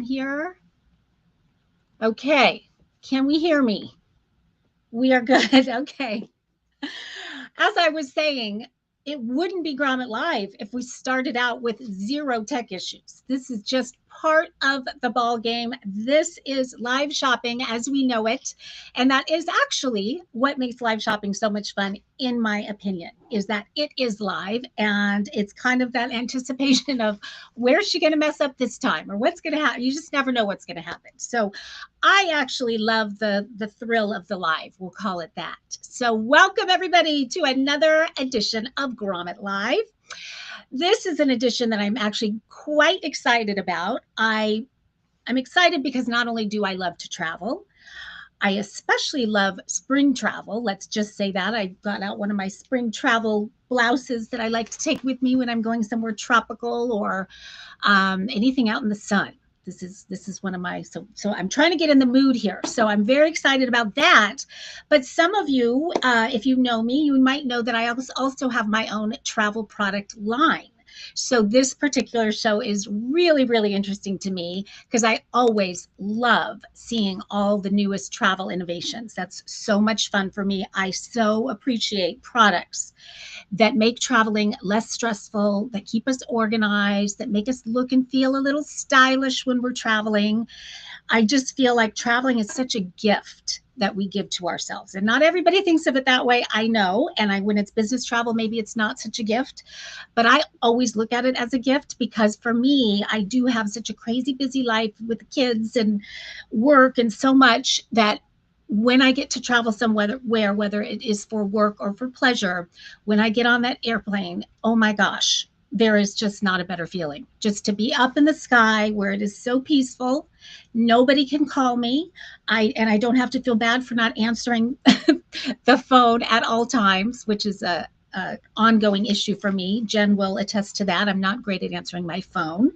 Here. Okay. Can we hear me? We are good. Okay. As I was saying, it wouldn't be Grommet Live if we started out with zero tech issues. This is just part of the ball game. This is live shopping as we know it, and that is actually what makes live shopping so much fun, in my opinion. Is that it is live, and it's kind of that anticipation of where's she going to mess up this time, or what's going to happen. You just never know what's going to happen. So I actually love the thrill of the live. We'll call it that. So welcome everybody to another edition of Grommet Live. This is an edition that I'm actually quite excited about. I'm excited because not only do I love to travel, I especially love spring travel. Let's just say that. I got out one of my spring travel blouses that I like to take with me when I'm going somewhere tropical or anything out in the sun. This is one of my so I'm trying to get in the mood here. So I'm very excited about that. But some of you, if you know me, you might know that I also have my own travel product line. So this particular show is really, really interesting to me because I always love seeing all the newest travel innovations. That's so much fun for me. I so appreciate products that make traveling less stressful, that keep us organized, that make us look and feel a little stylish when we're traveling. I just feel like traveling is such a gift that we give to ourselves. And not everybody thinks of it that way. I know. And when it's business travel, maybe it's not such a gift, but I always look at it as a gift because for me, I do have such a crazy busy life with kids and work and so much that when I get to travel somewhere, whether it is for work or for pleasure, when I get on that airplane, oh my gosh, there is just not a better feeling. Just to be up in the sky where it is so peaceful, nobody can call me. I don't have to feel bad for not answering the phone at all times, which is a ongoing issue for me. Jen will attest to that. I'm not great at answering my phone.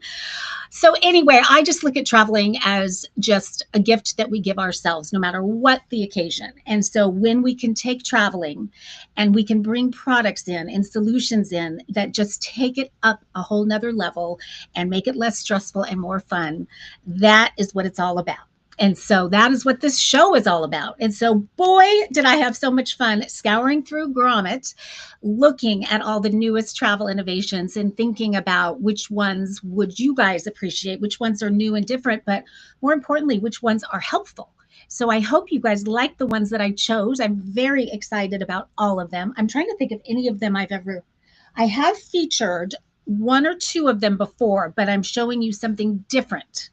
So anyway, I just look at traveling as just a gift that we give ourselves, no matter what the occasion. And so when we can take traveling and we can bring products in and solutions in that just take it up a whole nother level and make it less stressful and more fun, that is what it's all about. And so that is what this show is all about. And so, boy, did I have so much fun scouring through Grommet, looking at all the newest travel innovations and thinking about which ones would you guys appreciate, which ones are new and different, but more importantly, which ones are helpful. So I hope you guys like the ones that I chose. I'm very excited about all of them. I'm trying to think of any of them I have featured one or two of them before, but I'm showing you something different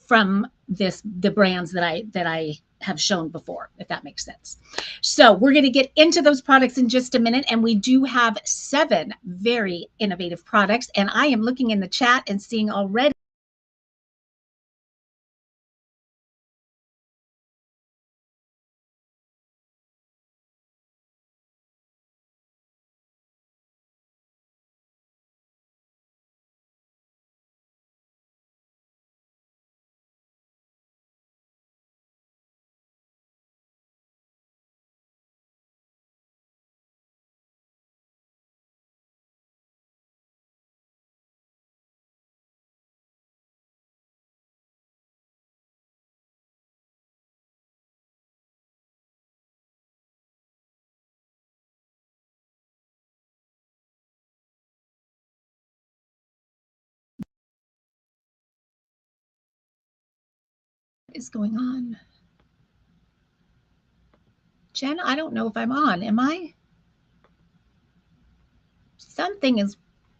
from the brands that I have shown before, if that makes sense. So we're going to get into those products in just a minute, and we do have 7 very innovative products, and I am looking in the chat and seeing already what is going on. Jen, I don't know if I'm on. Am I? Something is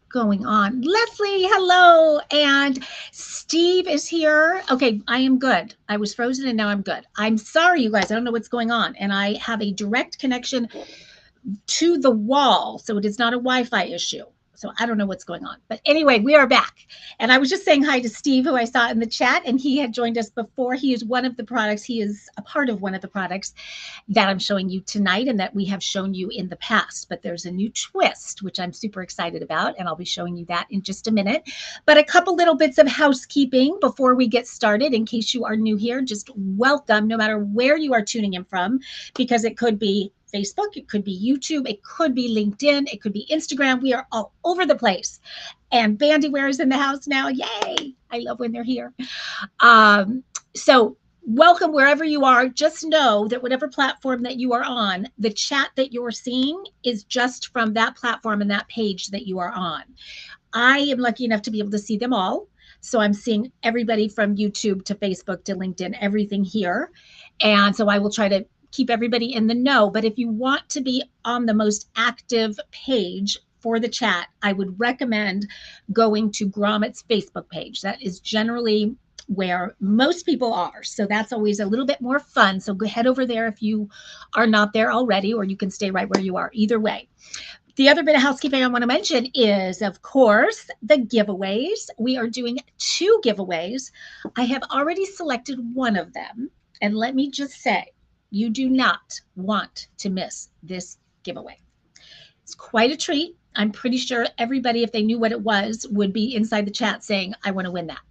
going on. Leslie, hello. And Steve is here. Okay, I am good. I was frozen and now I'm good. I'm sorry, you guys. I don't know what's going on. And I have a direct connection to the wall. So it is not a Wi-Fi issue. So I don't know what's going on. But anyway, we are back. And I was just saying hi to Steve, who I saw in the chat, and he had joined us before. He is one of the products. He is a part of one of the products that I'm showing you tonight and that we have shown you in the past. But there's a new twist, which I'm super excited about, and I'll be showing you that in just a minute. But a couple little bits of housekeeping before we get started, in case you are new here. Just welcome, no matter where you are tuning in from, because it could be Facebook, it could be YouTube, it could be LinkedIn, it could be Instagram. We are all over the place. And Bandywear is in the house now. Yay! I love when they're here. So welcome wherever you are. Just know that whatever platform that you are on, the chat that you're seeing is just from that platform and that page that you are on. I am lucky enough to be able to see them all. So I'm seeing everybody from YouTube to Facebook to LinkedIn, everything here. And so I will try to keep everybody in the know. But if you want to be on the most active page for the chat, I would recommend going to Grommet's Facebook page. That is generally where most people are. So that's always a little bit more fun. So go head over there if you are not there already, or you can stay right where you are. Either way. The other bit of housekeeping I want to mention is, of course, the giveaways. We are doing 2 giveaways. I have already selected one of them. And let me just say, you do not want to miss this giveaway. It's quite a treat. I'm pretty sure everybody, if they knew what it was, would be inside the chat saying, I want to win that.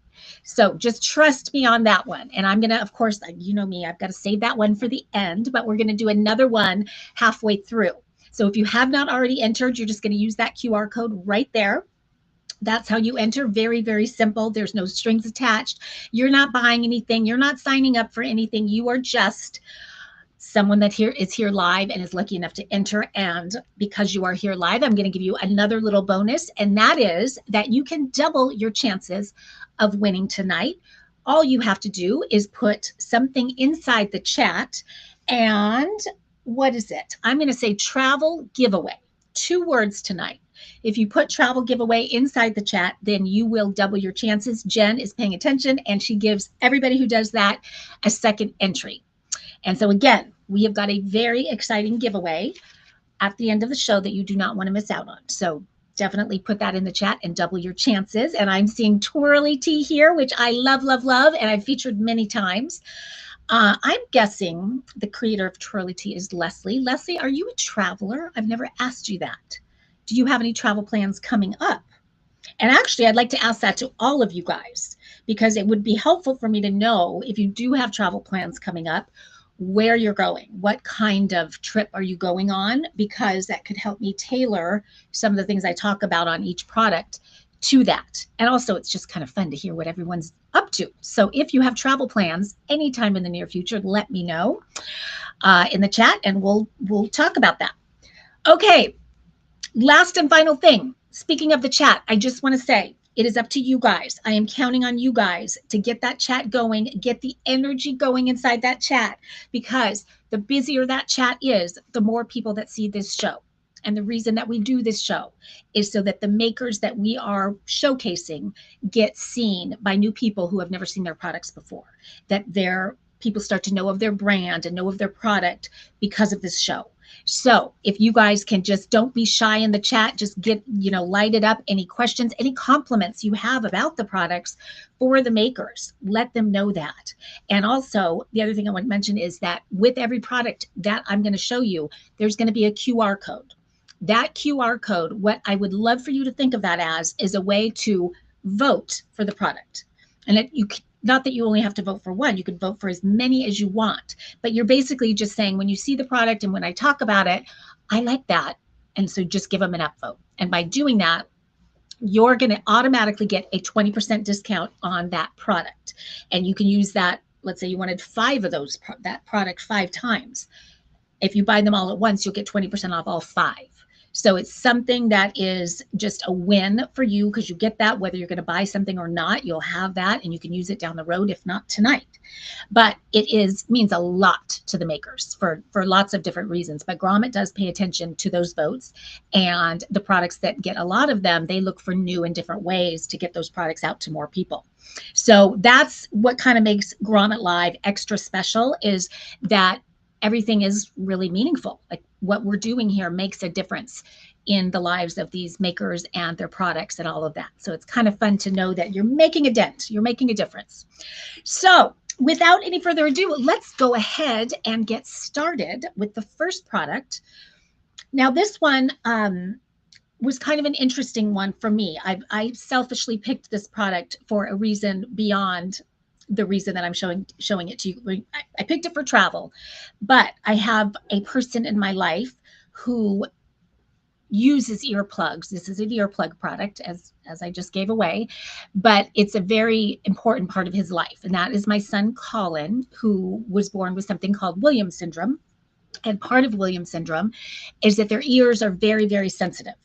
So just trust me on that one. And I'm going to, of course, you know me, I've got to save that one for the end, but we're going to do another one halfway through. So if you have not already entered, you're just going to use that QR code right there. That's how you enter. Very, very simple. There's no strings attached. You're not buying anything. You're not signing up for anything. You are just someone that here is here live and is lucky enough to enter. And because you are here live, I'm going to give you another little bonus, and that is that you can double your chances of winning tonight. All you have to do is put something inside the chat. And what is it? I'm going to say travel giveaway. 2 words tonight. If you put travel giveaway inside the chat, then you will double your chances. Jen is paying attention, and she gives everybody who does that a second entry. And so again, we have got a very exciting giveaway at the end of the show that you do not want to miss out on. So definitely put that in the chat and double your chances. And I'm seeing twirly tea here, which I love, love, love, and I've featured many times. I'm guessing the creator of twirly tea is Leslie. Leslie, are you a traveler? I've never asked you that. Do you have any travel plans coming up? And actually, I'd like to ask that to all of you guys, because it would be helpful for me to know if you do have travel plans coming up, where you're going, what kind of trip are you going on, because that could help me tailor some of the things I talk about on each product to that. And also, it's just kind of fun to hear what everyone's up to. So if you have travel plans anytime in the near future, let me know in the chat, and we'll talk about that. Okay, last and final thing. Speaking of the chat, I just want to say it is up to you guys. I am counting on you guys to get that chat going, get the energy going inside that chat, because the busier that chat is, the more people that see this show. And the reason that we do this show is so that the makers that we are showcasing get seen by new people who have never seen their products before, that their people start to know of their brand and know of their product because of this show. So if you guys can just don't be shy in the chat, just get, light it up. Any questions, any compliments you have about the products for the makers, let them know that. And also the other thing I want to mention is that with every product that I'm going to show you, there's going to be a QR code. That QR code, what I would love for you to think of that as, is a way to vote for the product. And not that you only have to vote for one, you could vote for as many as you want, but you're basically just saying, when you see the product and when I talk about it, I like that. And so just give them an upvote. And by doing that, you're going to automatically get a 20% discount on that product. And you can use that. Let's say you wanted 5 of that product 5 times. If you buy them all at once, you'll get 20% off all 5. So it's something that is just a win for you, because you get that whether you're going to buy something or not. You'll have that, and you can use it down the road, if not tonight. But it means a lot to the makers for lots of different reasons. But Grommet does pay attention to those votes, and the products that get a lot of them, they look for new and different ways to get those products out to more people. So that's what kind of makes Grommet Live extra special, is that everything is really meaningful. Like what we're doing here makes a difference in the lives of these makers and their products and all of that. So it's kind of fun to know that you're making a dent, you're making a difference. So without any further ado, let's go ahead and get started with the first product. Now this one was kind of an interesting one for me. I selfishly picked this product for a reason beyond the reason that I'm showing it to you. I picked it for travel, but I have a person in my life who uses earplugs. This is an earplug product, as I just gave away, but it's a very important part of his life. And that is my son, Colin, who was born with something called Williams syndrome. And part of Williams syndrome is that their ears are very, very sensitive.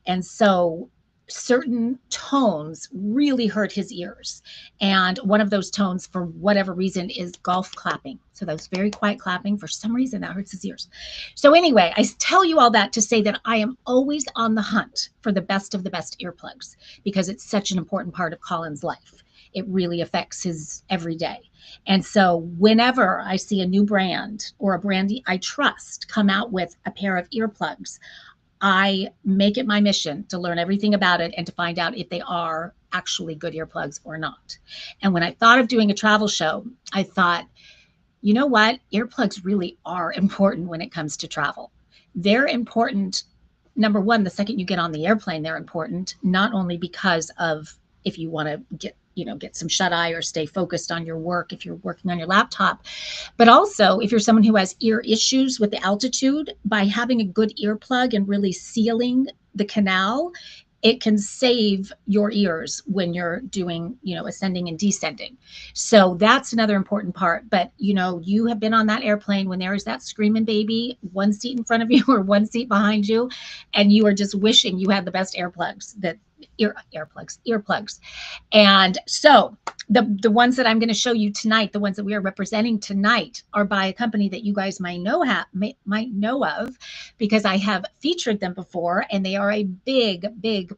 And so certain tones really hurt his ears. And one of those tones, for whatever reason, is golf clapping. So those very quiet clapping, for some reason, that hurts his ears. So anyway, I tell you all that to say that I am always on the hunt for the best of the best earplugs, because it's such an important part of Colin's life. It really affects his everyday. And so whenever I see a new brand or a brand I trust come out with a pair of earplugs, I make it my mission to learn everything about it and to find out if they are actually good earplugs or not. And when I thought of doing a travel show, I thought, you know what? Earplugs really are important when it comes to travel. They're important. Number one, the second you get on the airplane, they're important, not only because of if you want to get some shut eye or stay focused on your work, if you're working on your laptop, but also if you're someone who has ear issues with the altitude, by having a good earplug and really sealing the canal, it can save your ears when you're doing, ascending and descending. So that's another important part. But, you have been on that airplane when there is that screaming baby, one seat in front of you or one seat behind you, and you are just wishing you had the best earplugs. And so the ones that I'm going to show you tonight, the ones that we are representing tonight, are by a company that you guys might know of, because I have featured them before, and they are a big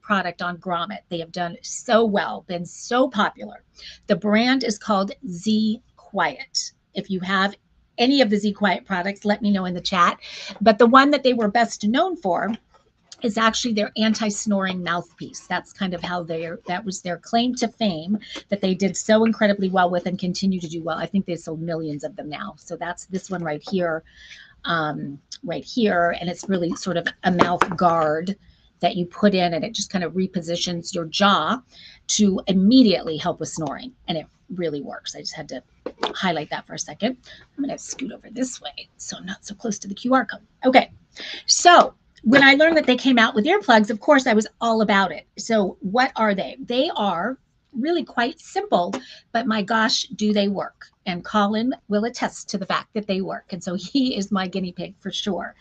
product on Grommet. They have done so well, been so popular. The brand is called Z Quiet. If you have any of the Z Quiet products, let me know in the chat. But the one that they were best known for is actually their anti-snoring mouthpiece. That's kind of how that was their claim to fame, that they did so incredibly well with and continue to do well. I think they sold millions of them now. So that's this one right here, and it's really sort of a mouth guard that you put in, and it just kind of repositions your jaw to immediately help with snoring, and it really works. I just had to highlight that for a second. I'm going to scoot over this way so I'm not so close to the QR code. Okay, so when I learned that they came out with earplugs, of course, I was all about it. So what are they? They are really quite simple, but my gosh, do they work? And Colin will attest to the fact that they work. And so he is my guinea pig for sure.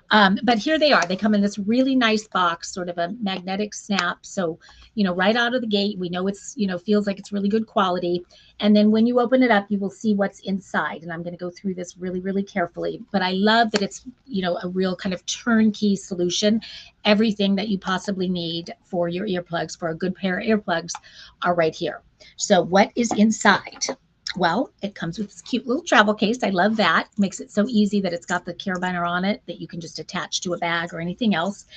But here they are. They come in this really nice box, sort of a magnetic snap. So, right out of the gate, we know it's, feels like it's really good quality. And then when you open it up, you will see what's inside. And I'm going to go through this really carefully. But I love that it's, a real kind of turnkey solution. Everything that you possibly need for your earplugs, for a good pair of earplugs, are right here. So what is inside? Well, it comes with this cute little travel case. I love that. Makes it so easy that it's got the carabiner on it that you can just attach to a bag or anything else.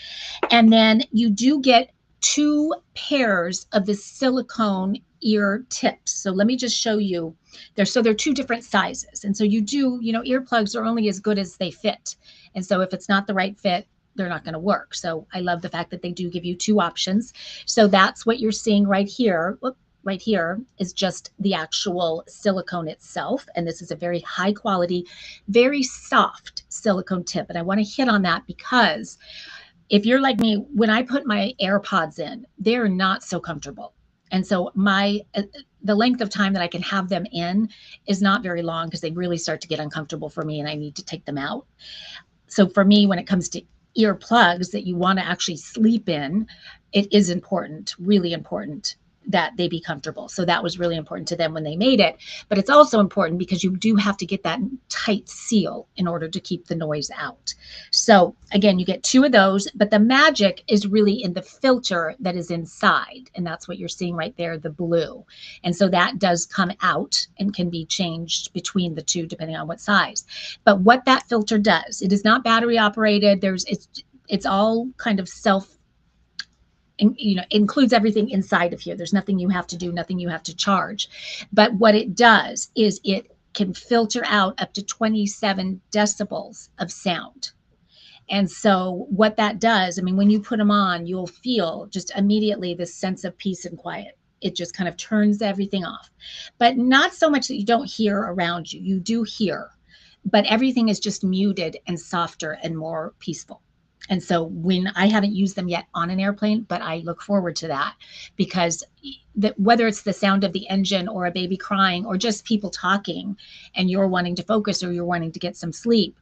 And then you do get 2 pairs of the silicone ear tips. So let me just show you. They're 2 different sizes. And so you do, earplugs are only as good as they fit. And so if it's not the right fit, they're not going to work. So I love the fact that they do give you 2 options. So that's what you're seeing right here. Right here is just the actual silicone itself. And this is a very high quality, very soft silicone tip. And I want to hit on that because if you're like me, when I put my AirPods in, they're not so comfortable. And so the length of time that I can have them in is not very long, because they really start to get uncomfortable for me and I need to take them out. So for me, when it comes to earplugs that you want to actually sleep in, it is important, really important, that they be comfortable. So that was really important to them when they made it. But it's also important because you do have to get that tight seal in order to keep the noise out. So again, you get 2 of those, but the magic is really in the filter that is inside. And that's what you're seeing right there, the blue. And so that does come out and can be changed between the 2 depending on what size. But what that filter does, it is not battery operated. It's all kind of includes everything inside of here. There's nothing you have to do, nothing you have to charge. But what it does is it can filter out up to 27 decibels of sound. And so what that does, when you put them on, you'll feel just immediately this sense of peace and quiet. It just kind of turns everything off, but not so much that you don't hear around you. You do hear, but everything is just muted and softer and more peaceful. And so when I haven't used them yet on an airplane, but I look forward to that, because whether it's the sound of the engine or a baby crying or just people talking and you're wanting to focus or you're wanting to get some sleep,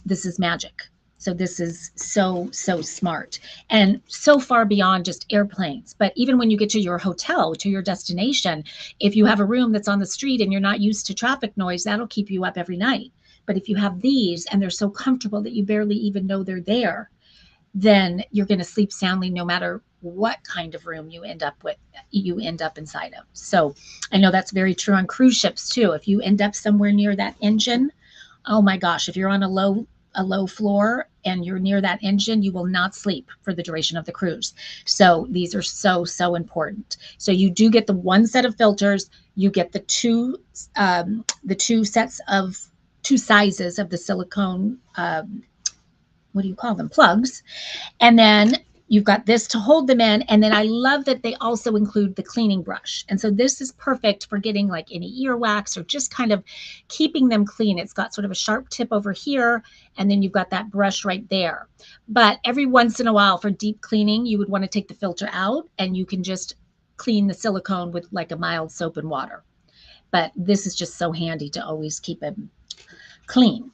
this is magic. So this is so smart and so far beyond just airplanes. But even when you get to your hotel, to your destination, if you have a room that's on the street and you're not used to traffic noise, that'll keep you up every night. But if you have these and they're so comfortable that you barely even know they're there, then you're going to sleep soundly no matter what kind of room you end up inside of. So I know that's very true on cruise ships too. If you end up somewhere near that engine, oh my gosh, if you're on a low floor and you're near that engine, you will not sleep for the duration of the cruise. So these are so important. So you do get the 1 set of filters, you get the 2 sizes of the silicone, what do you call them? Plugs. And then You've got this to hold them in. And then I love that they also include the cleaning brush. And so this is perfect for getting like any earwax or just kind of keeping them clean. It's got sort of a sharp tip over here, and then you've got that brush right there. But every once in a while for deep cleaning, you would want to take the filter out, and you can just clean the silicone with like a mild soap and water. But this is just so handy to always keep them clean.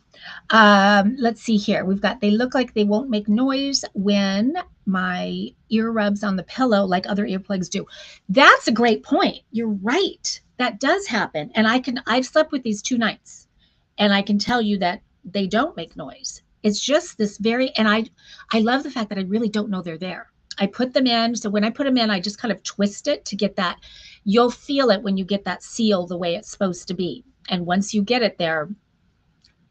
Let's see here. We've got, they look like they won't make noise when my ear rubs on the pillow like other earplugs do. That's a great point. You're right. That does happen. And I've slept with these 2 nights, and I can tell you that they don't make noise. It's just this and I love the fact that I really don't know they're there. I put them in. So when I put them in, I just kind of twist it to get that. You'll feel it when you get that seal the way it's supposed to be. And once you get it there,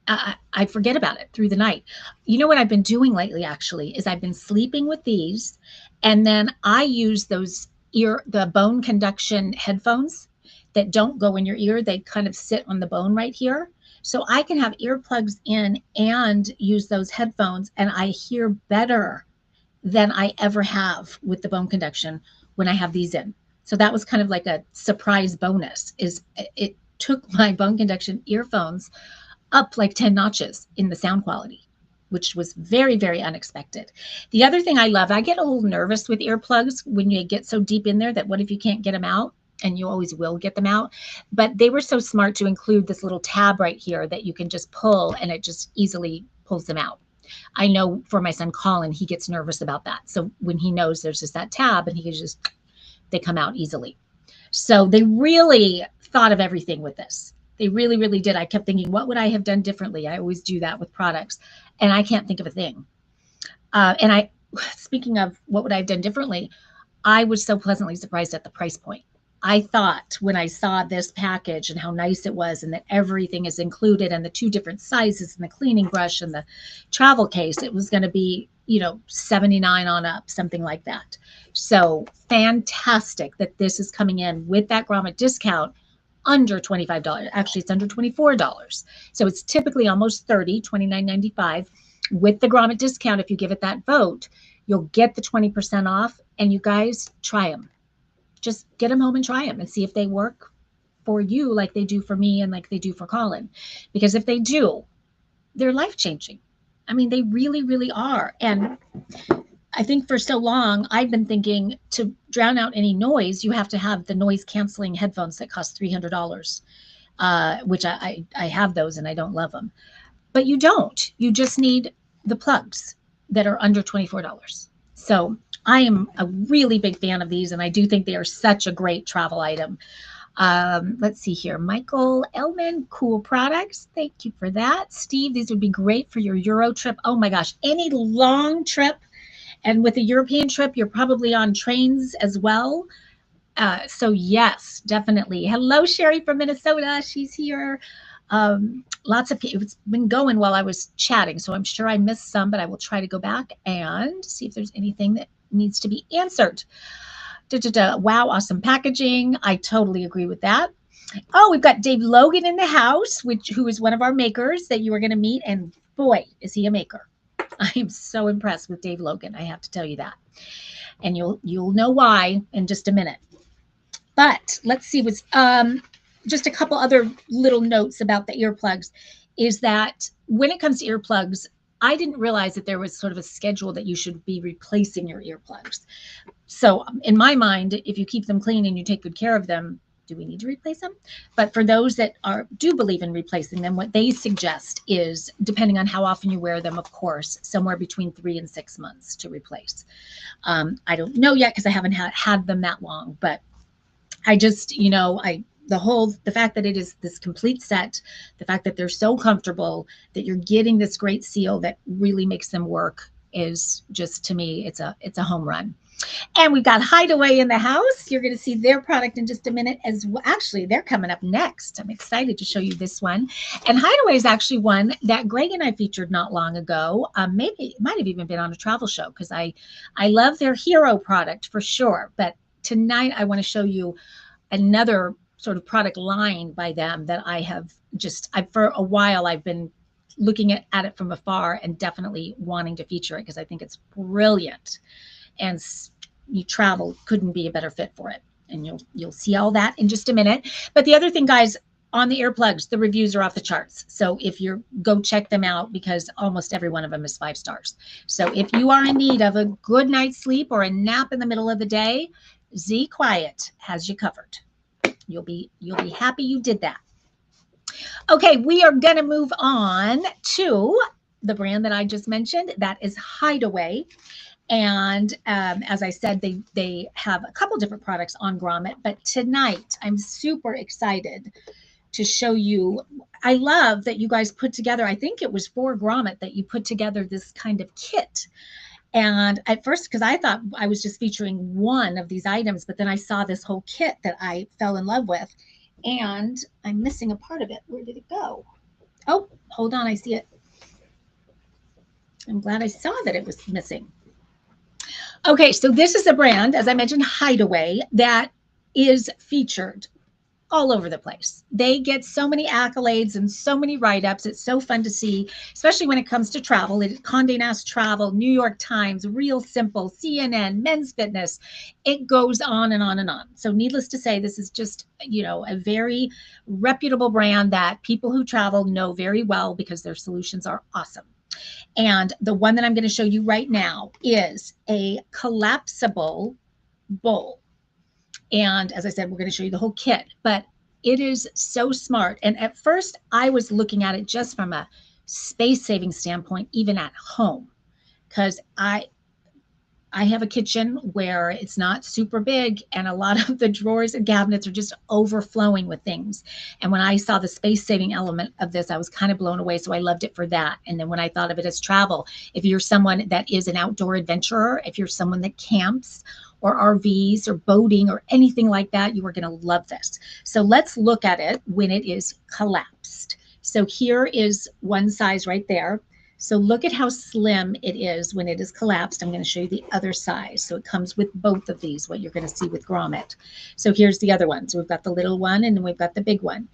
I forget about it through the night. You know what I've been doing lately, actually, is I've been sleeping with these, and then I use the bone conduction headphones that don't go in your ear. They kind of sit on the bone right here. So I can have earplugs in and use those headphones, and I hear better than I ever have with the bone conduction when I have these in. So that was kind of like a surprise bonus. Is it took my bone conduction earphones up like 10 notches in the sound quality, which was very, very unexpected. The other thing I love, I get a little nervous with earplugs when you get so deep in there that what if you can't get them out? And you always will get them out. But they were so smart to include this little tab right here that you can just pull, and it just easily pulls them out. I know for my son Colin, he gets nervous about that. So when he knows there's just that tab, and he can just, they come out easily. So they really thought of everything with this. They really, really did. I kept thinking, what would I have done differently? I always do that with products, and I can't think of a thing. Speaking of what would I have done differently, I was so pleasantly surprised at the price point. I thought when I saw this package and how nice it was, and that everything is included, and the 2 different sizes, and the cleaning brush, and the travel case, it was going to be, $79 on up, something like that. So fantastic that this is coming in with that Grommet discount under $25. Actually, it's under $24. So it's typically almost $30, $29.95. With the Grommet discount, if you give it that vote, you'll get the 20% off. And you guys, try them. Just get them home and try them and see if they work for you like they do for me and like they do for Colin. Because if they do, they're life-changing. I mean, they really, really are. And I think for so long, I've been thinking to drown out any noise, you have to have the noise canceling headphones that cost $300, which I have those and I don't love them. But you don't. You just need the plugs that are under $24. So I am a really big fan of these, and I do think they are such a great travel item. Let's see here. Michael Elman, cool products. Thank you for that. Steve, these would be great for your Euro trip. Oh my gosh, any long trip. And with a European trip, you're probably on trains as well. So yes, definitely. Hello, Sherry from Minnesota. She's here. Lots of people. It's been going while I was chatting, so I'm sure I missed some, but I will try to go back and see if there's anything that needs to be answered. Wow, awesome packaging. I totally agree with that. Oh, we've got Dave Logan in the house, who is one of our makers that you are going to meet, and boy, is he a maker. I am so impressed with Dave Logan. I have to tell you that. And you'll know why in just a minute. But let's see what's just a couple other little notes about the earplugs is that when it comes to earplugs, I didn't realize that there was sort of a schedule that you should be replacing your earplugs. So in my mind, if you keep them clean and you take good care of them, do we need to replace them? But for those that do believe in replacing them, what they suggest is, depending on how often you wear them, of course, somewhere between 3 and 6 months to replace. I don't know yet because I haven't had them that long, but I just, the fact that it is this complete set, the fact that they're so comfortable, that you're getting this great seal that really makes them work is just, to me, it's a home run. And we've got Hideaway in the house. You're going to see their product in just a minute as well. Actually, they're coming up next. I'm excited to show you this one. And Hideaway is actually one that Greg and I featured not long ago. Maybe it might have even been on a travel show because I love their hero product for sure. But tonight I want to show you another sort of product line by them that I have for a while I've been looking at it from afar and definitely wanting to feature it because I think it's brilliant. and you travel, couldn't be a better fit for it. And you'll see all that in just a minute. But the other thing, guys, on the earplugs, the reviews are off the charts. So if you're, go check them out, because almost every one of them is 5 stars. So if you are in need of a good night's sleep or a nap in the middle of the day, Z Quiet has you covered. You'll be happy you did that. Okay, we are going to move on to the brand that I just mentioned. That is Hideaway. And as I said, they have a couple different products on Grommet. But tonight, I'm super excited to show you. I love that you guys put together, I think it was for Grommet that you put together this kind of kit. And at first, because I thought I was just featuring one of these items, but then I saw this whole kit that I fell in love with. And I'm missing a part of it. Where did it go? Oh, hold on. I see it. I'm glad I saw that it was missing. Okay, so this is a brand, as I mentioned, Hideaway, that is featured all over the place. They get so many accolades and so many write-ups. It's so fun to see, especially when it comes to travel. Condé Nast Travel, New York Times, Real Simple, CNN, Men's Fitness. It goes on and on and on. So needless to say, this is just, you know, a very reputable brand that people who travel know very well because their solutions are awesome. And the one that I'm going to show you right now is a collapsible bowl. And as I said, we're going to show you the whole kit, but it is so smart. And at first I was looking at it just from a space saving standpoint, even at home, because I have a kitchen where it's not super big and a lot of the drawers and cabinets are just overflowing with things. And when I saw the space saving element of this, I was kind of blown away. So I loved it for that. And then when I thought of it as travel, if you're someone that is an outdoor adventurer, if you're someone that camps or RVs or boating or anything like that, you are going to love this. So let's look at it when it is collapsed. So here is one size right there. So look at how slim it is when it is collapsed. I'm going to show you the other size. So it comes with both of these, what you're going to see with Grommet. So here's the other one. So we've got the little one and then we've got the big one.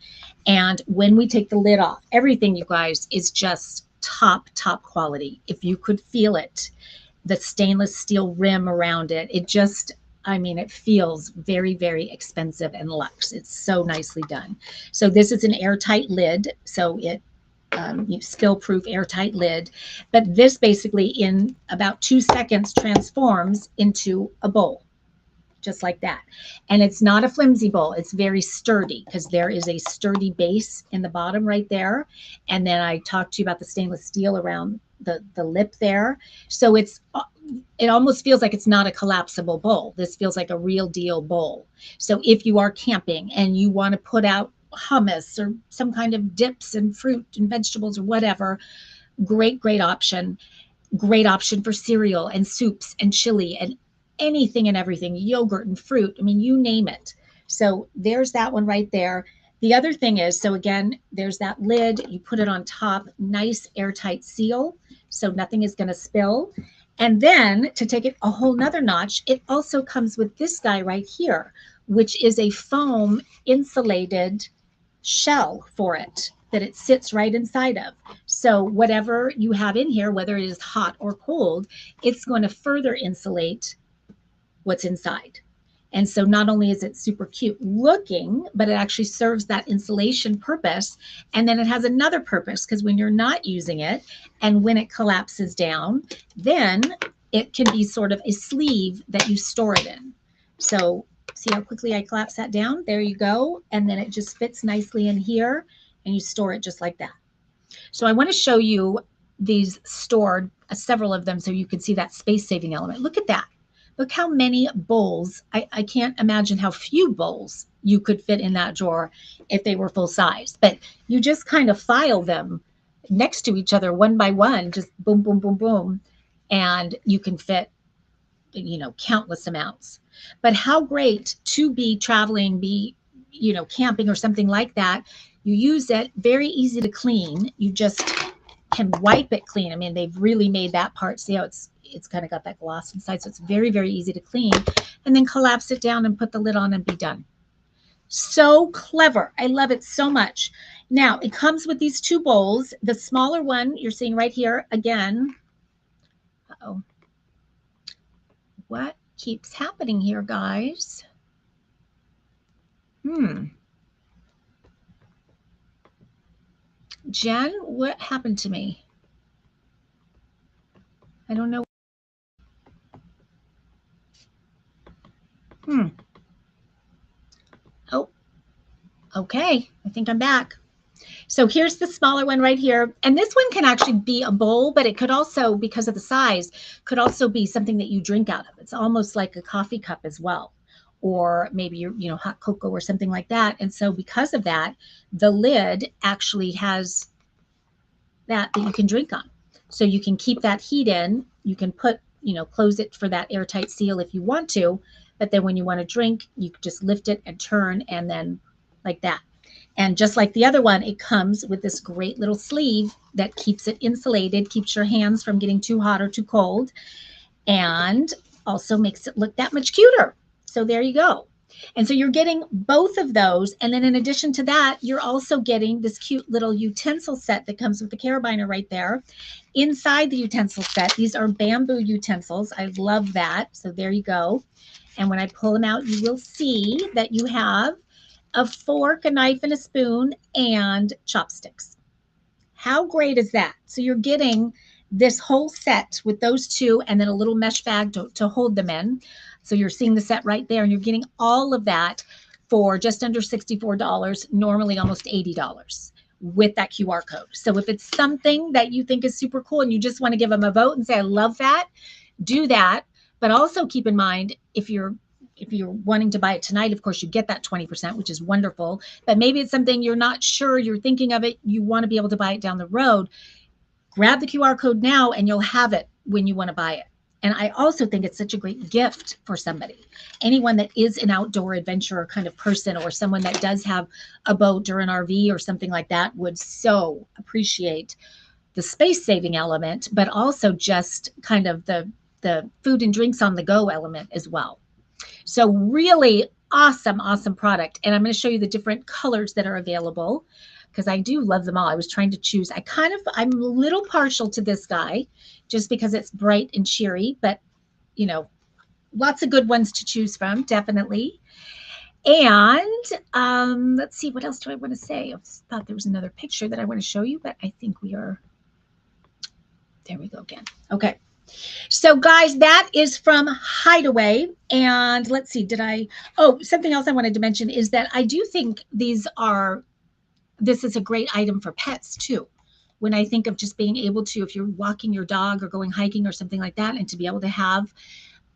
And when we take the lid off, everything, you guys, is just top quality. If you could feel it, the stainless steel rim around it, it just, I mean, it feels very, very expensive and luxe. It's so nicely done. So this is an airtight lid. So it spill-proof airtight lid, but this basically in about 2 seconds transforms into a bowl, just like that. And it's not a flimsy bowl. It's very sturdy because there is a sturdy base in the bottom right there. And then I talked to you about the stainless steel around the lip there. So it almost feels like it's not a collapsible bowl. This feels like a real deal bowl. So if you are camping and you want to put out hummus or some kind of dips and fruit and vegetables or whatever, great option. Great option for cereal and soups and chili and anything and everything, yogurt and fruit. I mean, you name it. So there's that one right there. The other thing is, so again, there's that lid. You put it on top, nice airtight seal, so nothing is going to spill. And then to take it a whole nother notch, it also comes with this guy right here, which is a foam insulated shell for it that it sits right inside of. So whatever you have in here, whether it is hot or cold, it's going to further insulate what's inside. And so not only is it super cute looking, but it actually serves that insulation purpose. And then it has another purpose, because when you're not using it and when it collapses down, then it can be sort of a sleeve that you store it in. So see how quickly I collapse that down? There you go. And then it just fits nicely in here and you store it just like that. So I want to show you these stored, several of them, so you can see that space saving element. Look at that. Look how many bowls. I can't imagine how few bowls you could fit in that drawer if they were full size, but you just kind of file them next to each other one by one, just boom, boom, boom, boom. And you can fit, you know, countless amounts. But how great to be traveling, be, you know, camping or something like that. You use it, very easy to clean. You just can wipe it clean. I mean, they've really made that part. See how it's kind of got that gloss inside. So it's very, very easy to clean. And then collapse it down and put the lid on and be done. So clever. I love it so much. Now, it comes with these 2 bowls. The smaller one you're seeing right here, again, What keeps happening here, guys? Jen, what happened to me? I don't know. Oh, okay. I think I'm back. So here's the smaller one right here. And this one can actually be a bowl, but it could also, because of the size, could also be something that you drink out of. It's almost like a coffee cup as well. Or maybe your, hot cocoa or something like that. And so because of that, the lid actually has that you can drink on. So you can keep that heat in. You can close it for that airtight seal if you want to. But then when you want to drink, you just lift it and turn and then like that. And just like the other one, it comes with this great little sleeve that keeps it insulated, keeps your hands from getting too hot or too cold, and also makes it look that much cuter. So there you go. And so you're getting both of those. And then in addition to that, you're also getting this cute little utensil set that comes with the carabiner right there. Inside the utensil set, these are bamboo utensils. I love that. So there you go. And when I pull them out, you will see that you have a fork, a knife, and a spoon, and chopsticks. How great is that? So you're getting this whole set with those two and then a little mesh bag to hold them in. So you're seeing the set right there and you're getting all of that for just under $64, normally almost $80 with that QR code. So if it's something that you think is super cool and you just want to give them a vote and say, I love that, do that. But also keep in mind, if you're wanting to buy it tonight, of course, you get that 20%, which is wonderful. But maybe it's something you're not sure, you're thinking of it, you want to be able to buy it down the road. Grab the QR code now and you'll have it when you want to buy it. And I also think it's such a great gift for somebody. Anyone that is an outdoor adventurer kind of person or someone that does have a boat or an RV or something like that would so appreciate the space saving element, but also just kind of the food and drinks on the go element as well. So really awesome, awesome product. And I'm going to show you the different colors that are available because I do love them all. I was trying to choose. I'm a little partial to this guy just because it's bright and cheery, but lots of good ones to choose from, definitely. And let's see, what else do I want to say? I thought there was another picture that I want to show you, but I think there we go again. Okay. So guys, that is from Hideaway. And let's see, something else I wanted to mention is that I do think this is a great item for pets too. When I think of just being able to, if you're walking your dog or going hiking or something like that, and to be able to have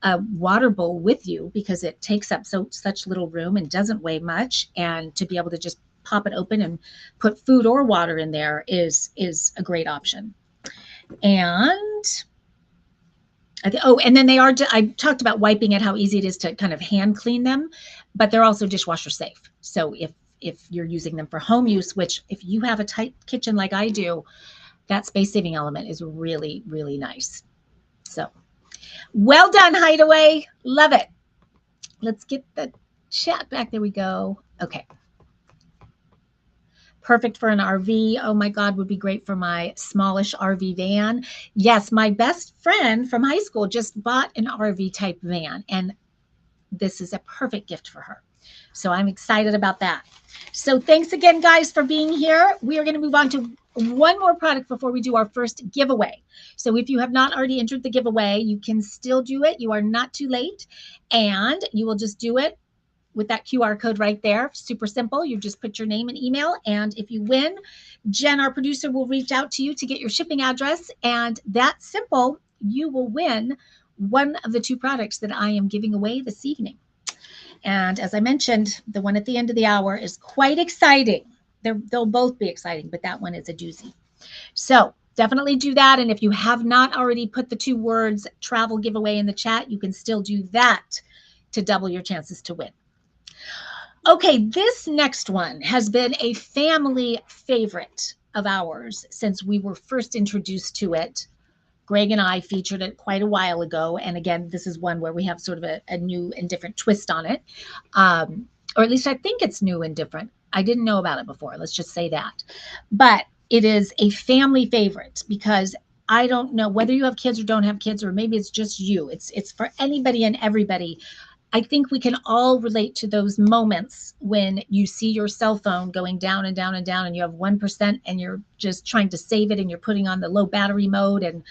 a water bowl with you because it takes up such little room and doesn't weigh much, and to be able to just pop it open and put food or water in there is a great option. And and then I talked about wiping it, how easy it is to kind of hand clean them, but they're also dishwasher safe. So if you're using them for home use, which if you have a tight kitchen like I do, that space saving element is really, really nice. So well done, Hideaway. Love it. Let's get the chat back. There we go. Okay. Perfect for an RV. Oh my God, would be great for my smallish RV van. Yes, my best friend from high school just bought an RV type van, and this is a perfect gift for her. So I'm excited about that. So thanks again, guys, for being here. We are going to move on to one more product before we do our first giveaway. So if you have not already entered the giveaway, you can still do it. You are not too late, and you will just do it with that QR code right there. Super simple. You just put your name and email. And if you win, Jen, our producer, will reach out to you to get your shipping address. And that's simple. You will win one of the two products that I am giving away this evening. And as I mentioned, the one at the end of the hour is quite exciting. They'll both be exciting, but that one is a doozy. So definitely do that. And if you have not already put the two words travel giveaway in the chat, you can still do that to double your chances to win. Okay, this next one has been a family favorite of ours since we were first introduced to it. Greg and I featured it quite a while ago. And again, this is one where we have sort of a new and different twist on it. Or at least I think it's new and different. I didn't know about it before. Let's just say that. But it is a family favorite because I don't know whether you have kids or don't have kids, or maybe it's just you. It's for anybody and everybody. I think we can all relate to those moments when you see your cell phone going down and down and down, and you have 1%, and you're just trying to save it, and you're putting on the low battery mode and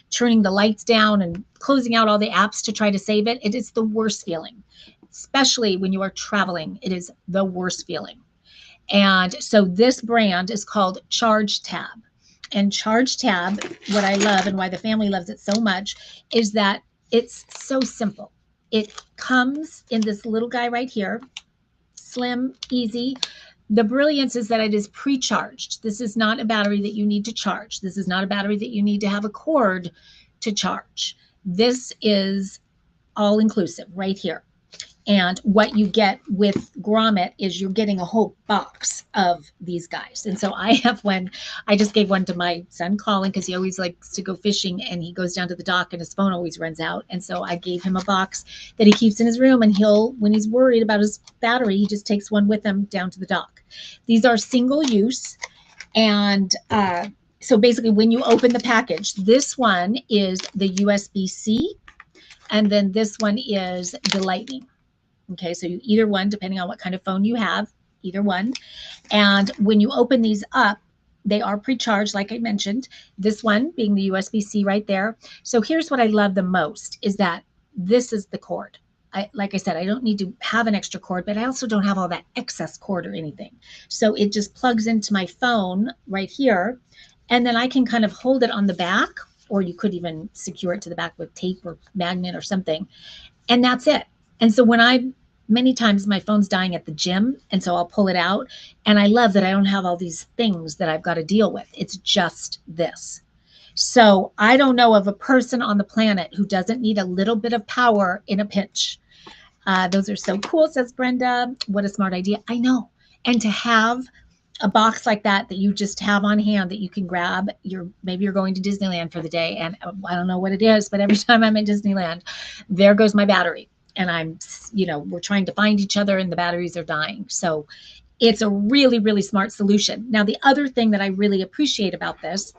turning the lights down and closing out all the apps to try to save it. It is the worst feeling, especially when you are traveling. It is the worst feeling. And so this brand is called Charge Tab. And Charge Tab, what I love and why the family loves it so much, is that it's so simple. It comes in this little guy right here, slim, easy. The brilliance is that it is pre-charged. This is not a battery that you need to charge. This is not a battery that you need to have a cord to charge. This is all inclusive right here. And what you get with Grommet is you're getting a whole box of these guys. And so I have one, I just gave one to my son Colin because he always likes to go fishing, and he goes down to the dock and his phone always runs out. And so I gave him a box that he keeps in his room, and he'll, when he's worried about his battery, he just takes one with him down to the dock. These are single use. And so basically when you open the package, this one is the USB-C, and then this one is the Lightning. Okay, so you either one, depending on what kind of phone you have, either one. And when you open these up, they are pre-charged, like I mentioned, this one being the USB-C right there. So here's what I love the most is that this is the cord. Like I said, I don't need to have an extra cord, but I also don't have all that excess cord or anything. So it just plugs into my phone right here, and then I can kind of hold it on the back, or you could even secure it to the back with tape or magnet or something. And that's it. And so when many times my phone's dying at the gym, and so I'll pull it out, and I love that I don't have all these things that I've got to deal with. It's just this. So I don't know of a person on the planet who doesn't need a little bit of power in a pinch. Those are so cool, says Brenda. What a smart idea. I know. And to have a box like that you just have on hand that you can grab. Maybe you're going to Disneyland for the day, and I don't know what it is, but every time I'm in Disneyland, there goes my battery. And we're trying to find each other and the batteries are dying. So it's a really, really smart solution. Now, the other thing that I really appreciate about this,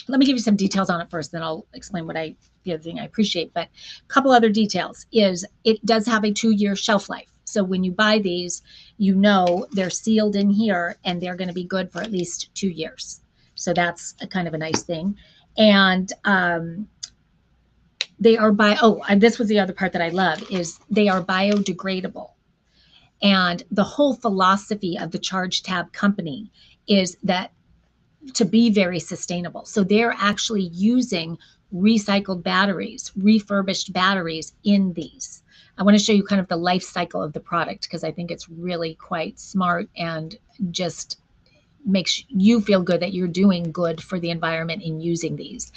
let me give you some details on it first, then I'll explain the other thing I appreciate. But a couple other details is it does have a 2-year shelf life. So when you buy these, they're sealed in here and they're going to be good for at least 2 years. So that's a kind of a nice thing. And they are this was the other part that I love, is they are biodegradable. And the whole philosophy of the Charge Tab company is that to be very sustainable. So they're actually using recycled batteries, refurbished batteries in these. I want to show you kind of the life cycle of the product because I think it's really quite smart and just makes you feel good that you're doing good for the environment in using these.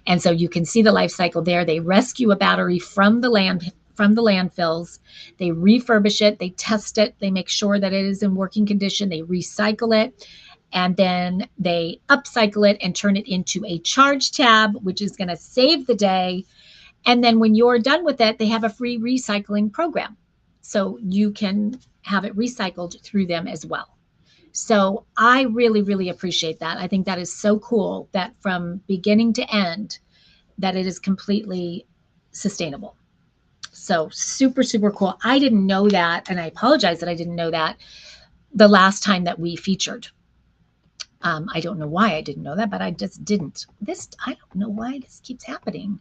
And so you can see the life cycle there. They rescue a battery from the landfills. They refurbish it. They test it. They make sure that it is in working condition. They recycle it. And then they upcycle it and turn it into a Charge Tab, which is going to save the day. And then when you're done with it, they have a free recycling program. So you can have it recycled through them as well. So I really, really appreciate that. I think that is so cool that from beginning to end, that it is completely sustainable. So super, super cool. I didn't know that, and I apologize that I didn't know that the last time that we featured. I don't know why I didn't know that, but I just didn't. I don't know why this keeps happening.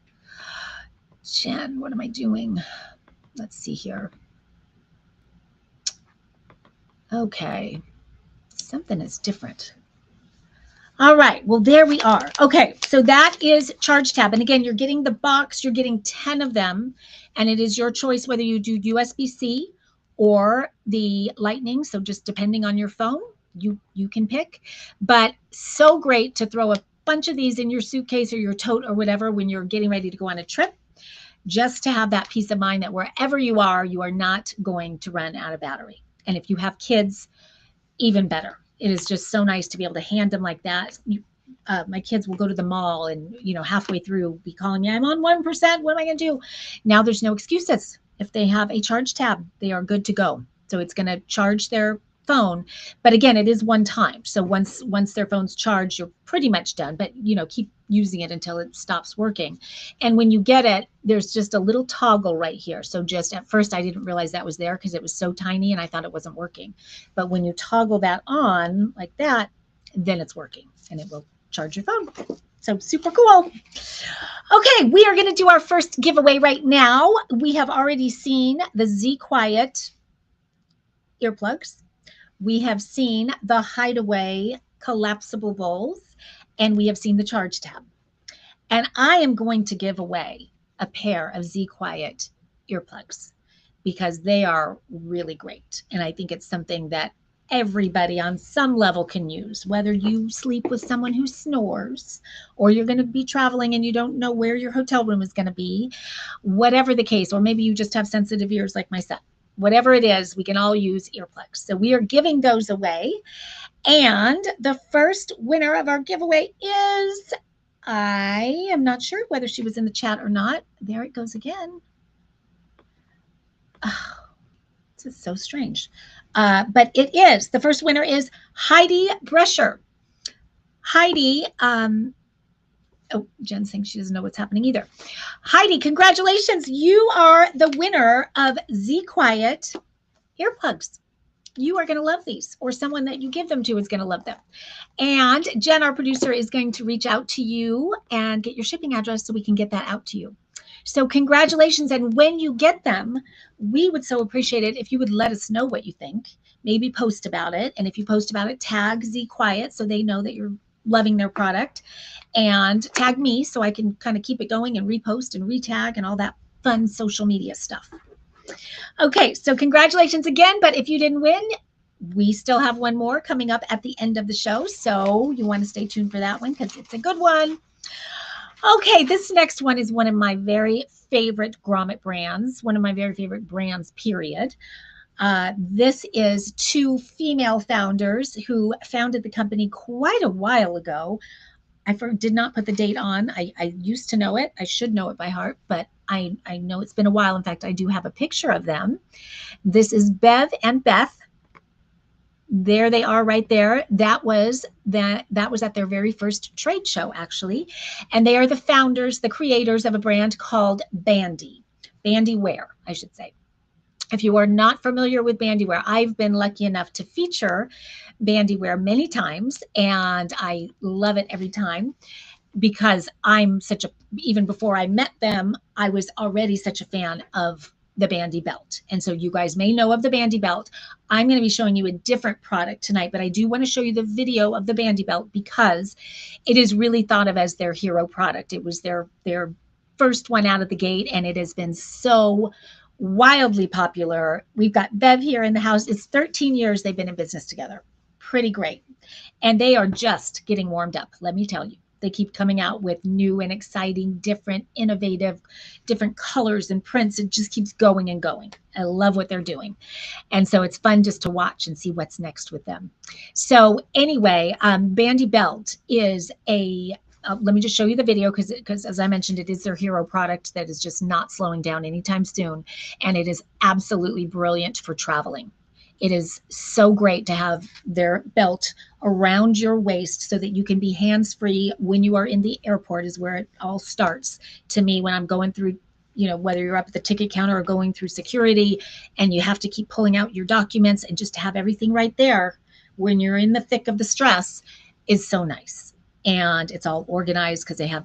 Jen, what am I doing? Let's see here. Okay. Something is different. All right. Well, there we are. Okay. So that is Charge Tab. And again, you're getting the box. You're getting 10 of them. And it is your choice whether you do USB-C or the Lightning. So just depending on your phone, you can pick. But so great to throw a bunch of these in your suitcase or your tote or whatever when you're getting ready to go on a trip, just to have that peace of mind that wherever you are not going to run out of battery. And if you have kids, even better. It is just so nice to be able to hand them like that. My kids will go to the mall and, halfway through be calling me, I'm on 1%. What am I going to do? Now there's no excuses. If they have a Charge Tab, they are good to go. So it's going to charge their phone. But again, it is one time. So once their phone's charged, you're pretty much done. But keep using it until it stops working. And when you get it, there's just a little toggle right here. So just at first I didn't realize that was there because it was so tiny and I thought it wasn't working. But when you toggle that on like that, then it's working and it will charge your phone. So super cool. Okay, we are going to do our first giveaway right now. We have already seen the Z Quiet earplugs. We have seen the Hideaway collapsible bowls, and we have seen the charge tab. And I am going to give away a pair of Z Quiet earplugs because they are really great. And I think it's something that everybody on some level can use, whether you sleep with someone who snores or you're going to be traveling and you don't know where your hotel room is going to be, whatever the case, or maybe you just have sensitive ears like myself. Whatever it is, we can all use earplugs. So we are giving those away. And the first winner of our giveaway is, I am not sure whether she was in the chat or not. There it goes again. Oh, this is so strange. But it is. The first winner is Heidi Brescher. Heidi, oh, Jen saying she doesn't know what's happening either. Heidi, congratulations. You are the winner of Z Quiet earplugs. You are going to love these, or someone that you give them to is going to love them. And Jen, our producer, is going to reach out to you and get your shipping address so we can get that out to you. So congratulations. And when you get them, we would so appreciate it if you would let us know what you think. Maybe post about it. And if you post about it, tag Z Quiet so they know that you're loving their product. And tag me so I can kind of keep it going and repost and retag and all that fun social media stuff. Okay, so congratulations again. But if you didn't win, we still have one more coming up at the end of the show. So you want to stay tuned for that one because it's a good one. Okay, this next one is one of my very favorite Grommet brands, one of my very favorite brands, period. This is two female founders who founded the company quite a while ago. I did not put the date on. I used to know it. I should know it by heart, but I know it's been a while. In fact, I do have a picture of them. This is Bev and Beth. There they are right there. That was at their very first trade show, actually. And they are the founders, the creators of a brand called Bandy Wear, I should say. If you are not familiar with Bandy Wear, I've been lucky enough to feature Bandy Wear many times, and I love it every time because I'm even before I met them, I was already such a fan of the Bandy belt. And so you guys may know of the Bandy belt. I'm going to be showing you a different product tonight, but I do want to show you the video of the Bandy belt because it is really thought of as their hero product. It was their first one out of the gate, and it has been so wildly popular. We've got Bev here in the house. It's 13 years they've been in business together. Pretty great. And they are just getting warmed up, let me tell you. They keep coming out with new and exciting, different, innovative, different colors and prints. It just keeps going and going. I love what they're doing. And so it's fun just to watch and see what's next with them. So anyway, Bandy Belt is let me just show you the video because as I mentioned, it is their hero product that is just not slowing down anytime soon. And it is absolutely brilliant for traveling. It is so great to have their belt around your waist so that you can be hands-free when you are in the airport is where it all starts. To me, when I'm going through, whether you're up at the ticket counter or going through security and you have to keep pulling out your documents and just to have everything right there when you're in the thick of the stress is so nice. And it's all organized because they have,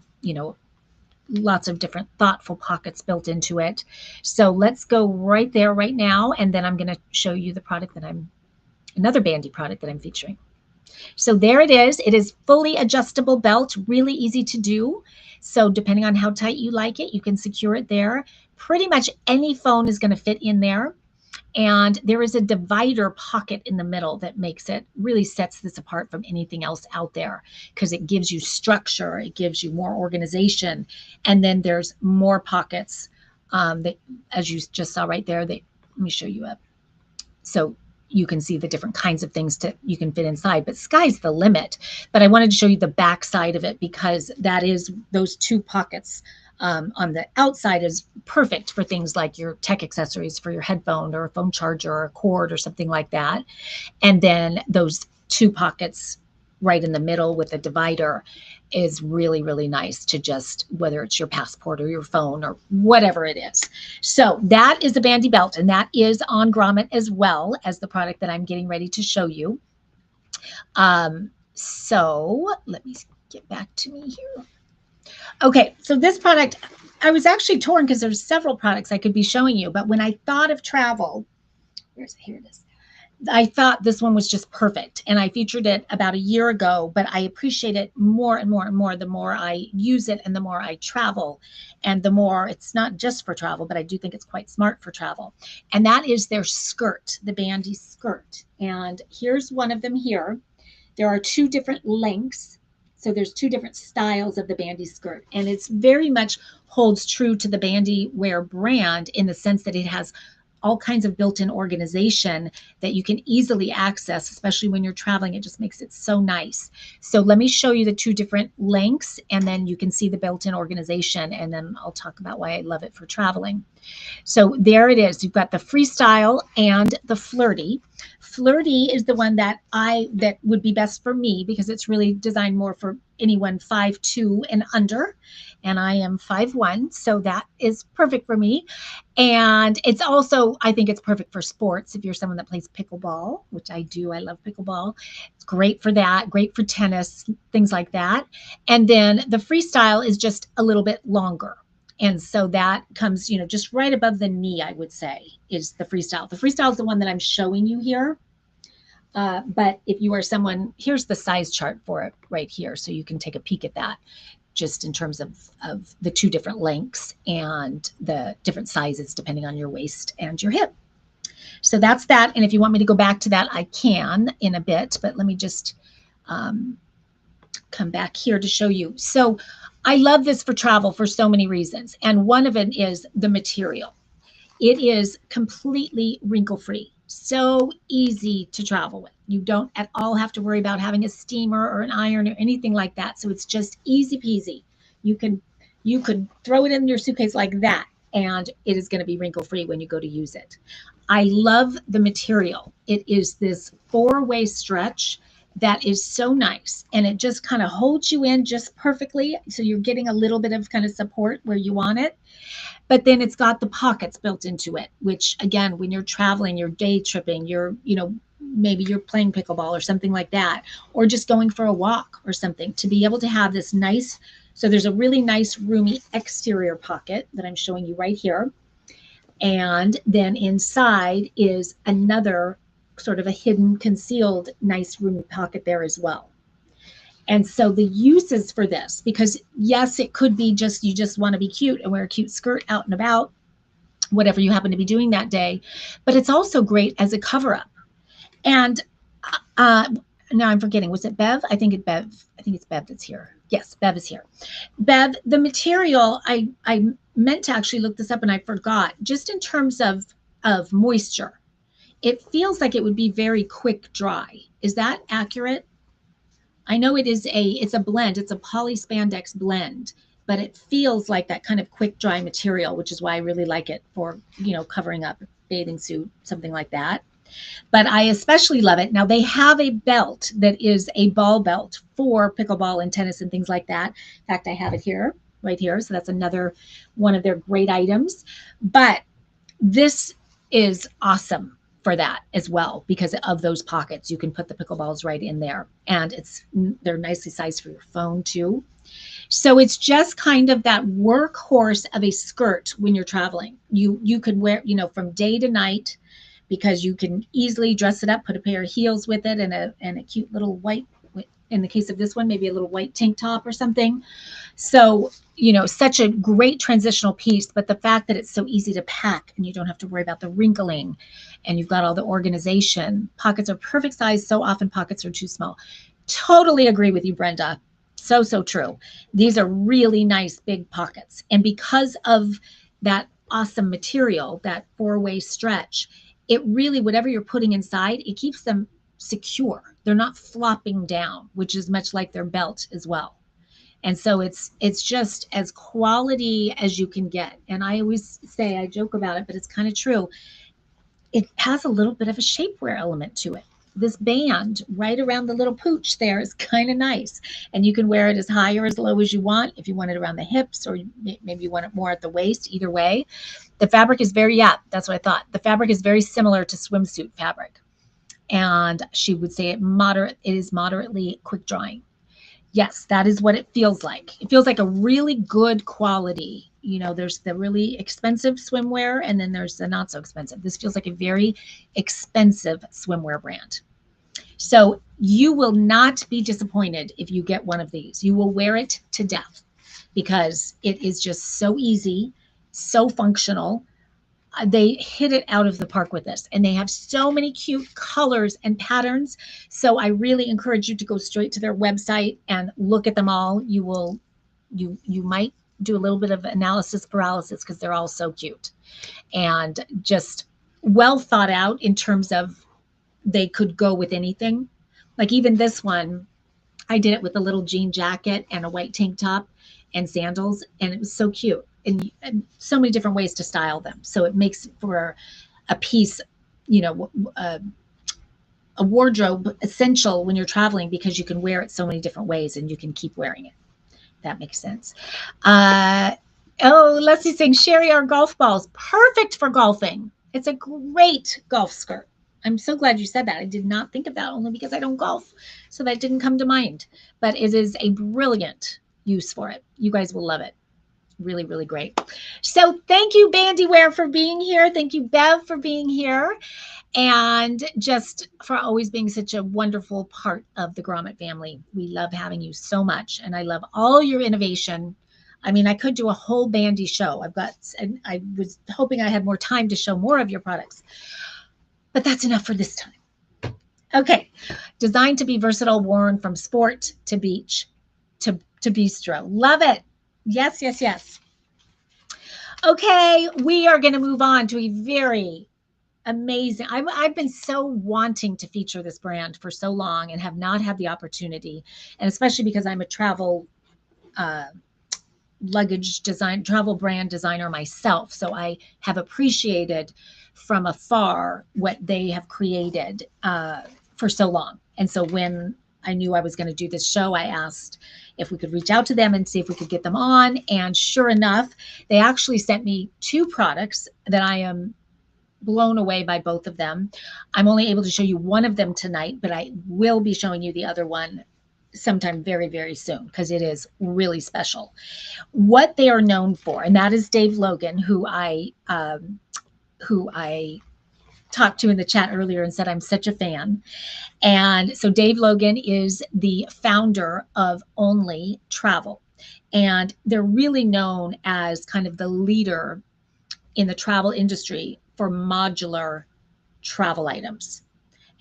lots of different thoughtful pockets built into it. So let's go right there right now. And then I'm going to show you the product another Bandy product that I'm featuring. So there it is. It is fully adjustable belt, really easy to do. So depending on how tight you like it, you can secure it there. Pretty much any phone is going to fit in there. And there is a divider pocket in the middle that really sets this apart from anything else out there because it gives you structure, it gives you more organization. And then there's more pockets that, as you just saw right there, let me show you up. So you can see the different kinds of things you can fit inside, but sky's the limit. But I wanted to show you the back side of it because that is those 2 pockets on the outside is perfect for things like your tech accessories for your headphone or a phone charger or a cord or something like that. And then those 2 pockets right in the middle with a divider is really, really nice to just, whether it's your passport or your phone or whatever it is. So that is a bandy belt, and that is on Grommet as well as the product that I'm getting ready to show you. So let me get back to me here. Okay, so this product, I was actually torn because there's several products I could be showing you, but when I thought of travel, here it is. I thought this one was just perfect, and I featured it about a year ago, but I appreciate it more and more and more the more I use it and the more I travel, and the more it's not just for travel, but I do think it's quite smart for travel. And that is their skirt, the bandy skirt. And here's one of them here. There are 2 different lengths. So there's 2 different styles of the bandy skirt, and it's very much holds true to the bandy wear brand in the sense that it has all kinds of built-in organization that you can easily access, especially when you're traveling. It just makes it so nice. So let me show you the 2 different lengths, and then you can see the built-in organization, and then I'll talk about why I love it for traveling. So there it is. You've got the freestyle and the flirty. Flirty is the one that would be best for me because it's really designed more for anyone 5'2" and under. And I am 5'1", so that is perfect for me. And it's also, I think it's perfect for sports. If you're someone that plays pickleball, which I do, I love pickleball. It's great for that, great for tennis, things like that. And then the freestyle is just a little bit longer. And so that comes, just right above the knee, I would say, is the freestyle. The freestyle is the one that I'm showing you here. But if you are someone, here's the size chart for it right here. So you can take a peek at that, just in terms of the 2 different lengths and the different sizes depending on your waist and your hip. So that's that. And if you want me to go back to that, I can in a bit, but let me just come back here to show you. So I love this for travel for so many reasons. And one of it is the material. It is completely wrinkle-free. So easy to travel with. You don't at all have to worry about having a steamer or an iron or anything like that. So it's just easy peasy. You could throw it in your suitcase like that, and it is going to be wrinkle-free when you go to use it. I love the material. It is this 4-way stretch that is so nice, and it just kind of holds you in just perfectly. So you're getting a little bit of kind of support where you want it. But then it's got the pockets built into it, which again, when you're traveling, you're day tripping, maybe you're playing pickleball or something like that, or just going for a walk or something, to be able to have this nice, so there's a really nice roomy exterior pocket that I'm showing you right here. And then inside is another sort of a hidden, concealed, nice roomy pocket there as well. And so the uses for this, because yes, it could be just, you just want to be cute and wear a cute skirt out and about, whatever you happen to be doing that day, but it's also great as a cover up. And now I'm forgetting, was it Bev? I think it's Bev that's here. Yes, Bev is here. Bev, the material, I meant to actually look this up and I forgot, just in terms of moisture, it feels like it would be very quick dry. Is that accurate? I know it's a blend, it's a poly spandex blend, but it feels like that kind of quick dry material, which is why I really like it for, covering up a bathing suit, something like that. But I especially love it. Now they have a belt that is a ball belt for pickleball and tennis and things like that. In fact, I have it here, right here. So that's another one of their great items. But this is awesome for that as well, because of those pockets. You can put the pickleballs right in there, and they're nicely sized for your phone too. So it's just kind of that workhorse of a skirt when you're traveling. You could wear, from day to night, because you can easily dress it up, put a pair of heels with it, and a cute little white, in the case of this one, maybe a little white tank top or something. So, such a great transitional piece, but the fact that it's so easy to pack and you don't have to worry about the wrinkling, and you've got all the organization. Pockets are perfect size. So often pockets are too small. Totally agree with you, Brenda. So true. These are really nice big pockets. And because of that awesome material, that 4-way stretch, it really, whatever you're putting inside, it keeps them secure. They're not flopping down, which is much like their belt as well. And so it's just as quality as you can get. And I always say, I joke about it, but it's kind of true. It has a little bit of a shapewear element to it. This band right around the little pooch there is kind of nice. And you can wear it as high or as low as you want. If you want it around the hips, or maybe you want it more at the waist, either way. The fabric is very, yeah, that's what I thought. The fabric is very similar to swimsuit fabric. And she would say it is moderately quick drying. Yes, that is what it feels like. It feels like a really good quality. There's the really expensive swimwear, and then there's the not so expensive. This feels like a very expensive swimwear brand. So you will not be disappointed if you get one of these. You will wear it to death because it is just so easy, so functional. They hit it out of the park with this, and they have so many cute colors and patterns. So I really encourage you to go straight to their website and look at them all. You might do a little bit of analysis paralysis because they're all so cute and just well thought out in terms of they could go with anything. Like even this one, I did it with a little jean jacket and a white tank top and sandals, and it was so cute. And so many different ways to style them. So it makes for a piece, a wardrobe essential when you're traveling because you can wear it so many different ways and you can keep wearing it. That makes sense. Leslie's saying, Sherry, our golf balls, perfect for golfing. It's a great golf skirt. I'm so glad you said that. I did not think of that only because I don't golf. So that didn't come to mind. But it is a brilliant use for it. You guys will love it. Really, really great. So thank you, Bandywear, for being here. Thank you, Bev, for being here. And just for always being such a wonderful part of the Grommet family. We love having you so much. And I love all your innovation. I mean, I could do a whole Bandy show. I was hoping I had more time to show more of your products. But that's enough for this time. Okay. Designed to be versatile, worn from sport to beach to bistro. Love it. Yes, yes, yes. Okay, we are going to move on to a very amazing. I've been so wanting to feature this brand for so long and have not had the opportunity, and especially because I'm a travel luggage travel brand designer myself. So I have appreciated from afar what they have created for so long. And so when I knew I was going to do this show, I asked if we could reach out to them and see if we could get them on. And sure enough, they actually sent me 2 products that I am blown away by, both of them. I'm only able to show you one of them tonight, but I will be showing you the other one sometime very, very soon because it is really special. What they are known for, and that is Dave Logan, who I talked to in the chat earlier and said I'm such a fan. And so Dave Logan is the founder of Only Travel. And they're really known as kind of the leader in the travel industry for modular travel items.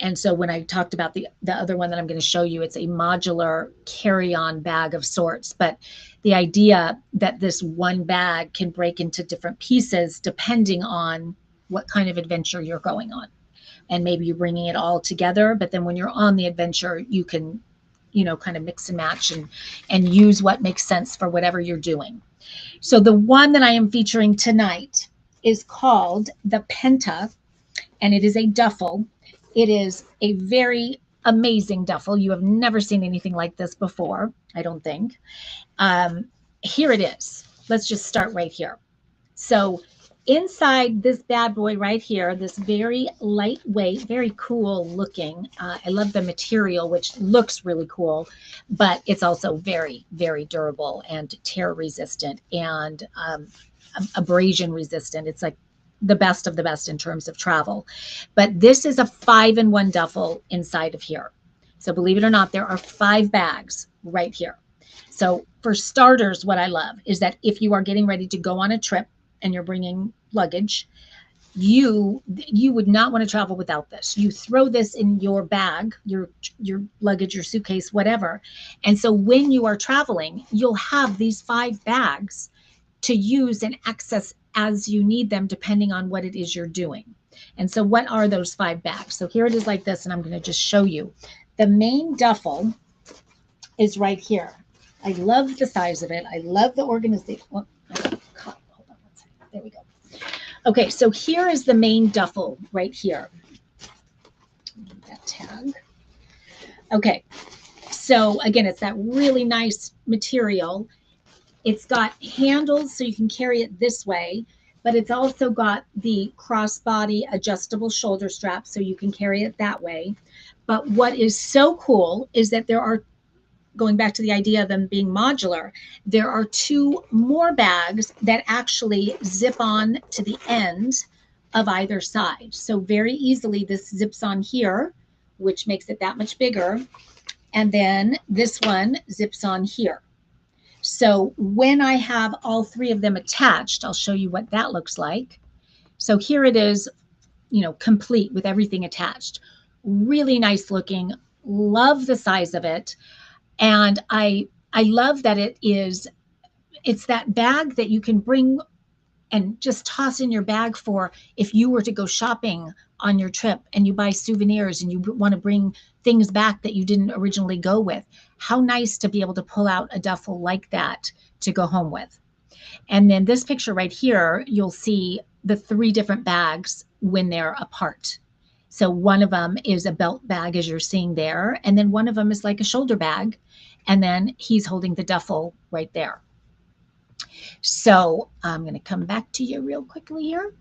And so when I talked about the other one that I'm going to show you, it's a modular carry-on bag of sorts. But the idea that this one bag can break into different pieces depending on what kind of adventure you're going on. And maybe you're bringing it all together, but then when you're on the adventure, you can, kind of mix and match and use what makes sense for whatever you're doing. So the one that I am featuring tonight is called the Penta, and it is a duffel. It is a very amazing duffel. You have never seen anything like this before, I don't think. Here it is. Let's just start right here. So inside this bad boy right here, this very lightweight, very cool looking, I love the material, which looks really cool, but it's also very, very durable and tear resistant and abrasion resistant. It's like the best of the best in terms of travel. But this is a 5-in-1 duffel inside of here. So believe it or not, there are 5 bags right here. So for starters, what I love is that if you are getting ready to go on a trip and you're bringing luggage, you would not want to travel without this. You throw this in your bag, your luggage, your suitcase, whatever. And so when you are traveling, you'll have these 5 bags to use and access as you need them, depending on what it is you're doing. And so what are those 5 bags? So here it is like this, and I'm going to just show you. The main duffel is right here. I love the size of it. I love the organization. Oh, hold on one second. There we go. Okay, so here is the main duffel right here. That tag. Okay, so again, it's that really nice material. It's got handles so you can carry it this way, but it's also got the crossbody adjustable shoulder strap so you can carry it that way. But what is so cool is that there are, going back to the idea of them being modular, there are 2 more bags that actually zip on to the end of either side. So very easily this zips on here, which makes it that much bigger. And then this one zips on here. So when I have all 3 of them attached, I'll show you what that looks like. So here it is, you know, complete with everything attached. Really nice looking. Love the size of it. And I love that it's that bag that you can bring and just toss in your bag for if you were to go shopping on your trip and you buy souvenirs and you want to bring things back that you didn't originally go with. How nice to be able to pull out a duffel like that to go home with. And then this picture right here, you'll see the 3 different bags when they're apart. So one of them is a belt bag, as you're seeing there, and then one of them is like a shoulder bag, and then he's holding the duffel right there. So I'm going to come back to you real quickly here.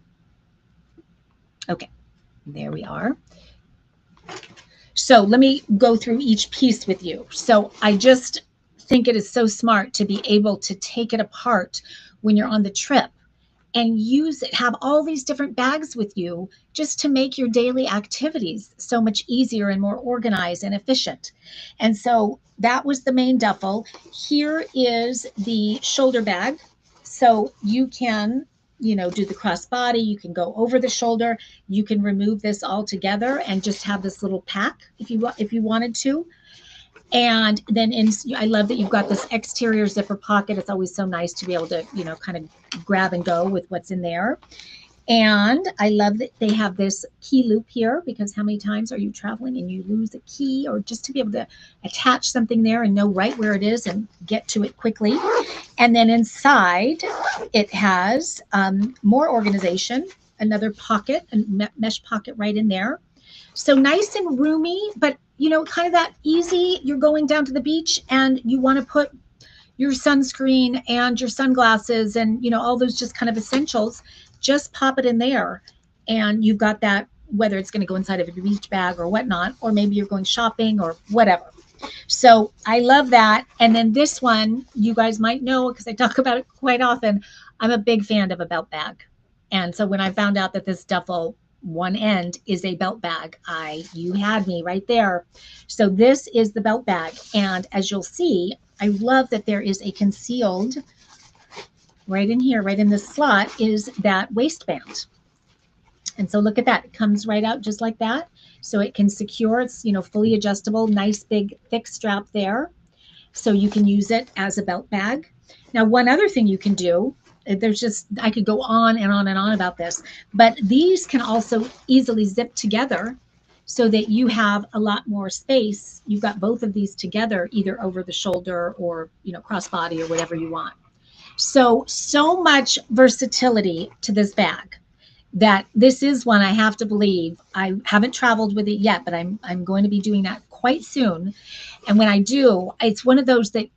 Okay, there we are. So let me go through each piece with you. So I just think it is so smart to be able to take it apart when you're on the trip and use it, have all these different bags with you just to make your daily activities so much easier and more organized and efficient. And so that was the main duffel. Here is the shoulder bag. So you can, you know, do the crossbody, you can go over the shoulder, you can remove this all together and just have this little pack if you wanted to. And then I love that you've got this exterior zipper pocket. It's always so nice to be able to, you know, kind of grab and go with what's in there. And I love that they have this key loop here, because how many times are you traveling and you lose a key, or just to be able to attach something there and know right where it is and get to it quickly. And then inside it has more organization, another pocket, a mesh pocket right in there. So nice and roomy, but you know, kind of that easy. You're going down to the beach and you want to put your sunscreen and your sunglasses and, you know, all those just kind of essentials, just pop it in there. And you've got that, whether it's going to go inside of a beach bag or whatnot, or maybe you're going shopping or whatever. So I love that. And then this one, you guys might know, because I talk about it quite often, I'm a big fan of a belt bag. And so when I found out that this duffel one end is a belt bag, you had me right there. So this is the belt bag. And as you'll see, I love that there is a concealed right in here, right in this slot is that waistband. And so look at that. It comes right out just like that. So it can secure, it's, you know, fully adjustable, nice big thick strap there. So you can use it as a belt bag. Now, one other thing you can do, there's just, I could go on and on and on about this, but these can also easily zip together so that you have a lot more space. You've got both of these together, either over the shoulder or, you know, crossbody or whatever you want. So much versatility to this bag that this is one I have to believe. I haven't traveled with it yet, but I'm going to be doing that quite soon. And when I do, it's one of those that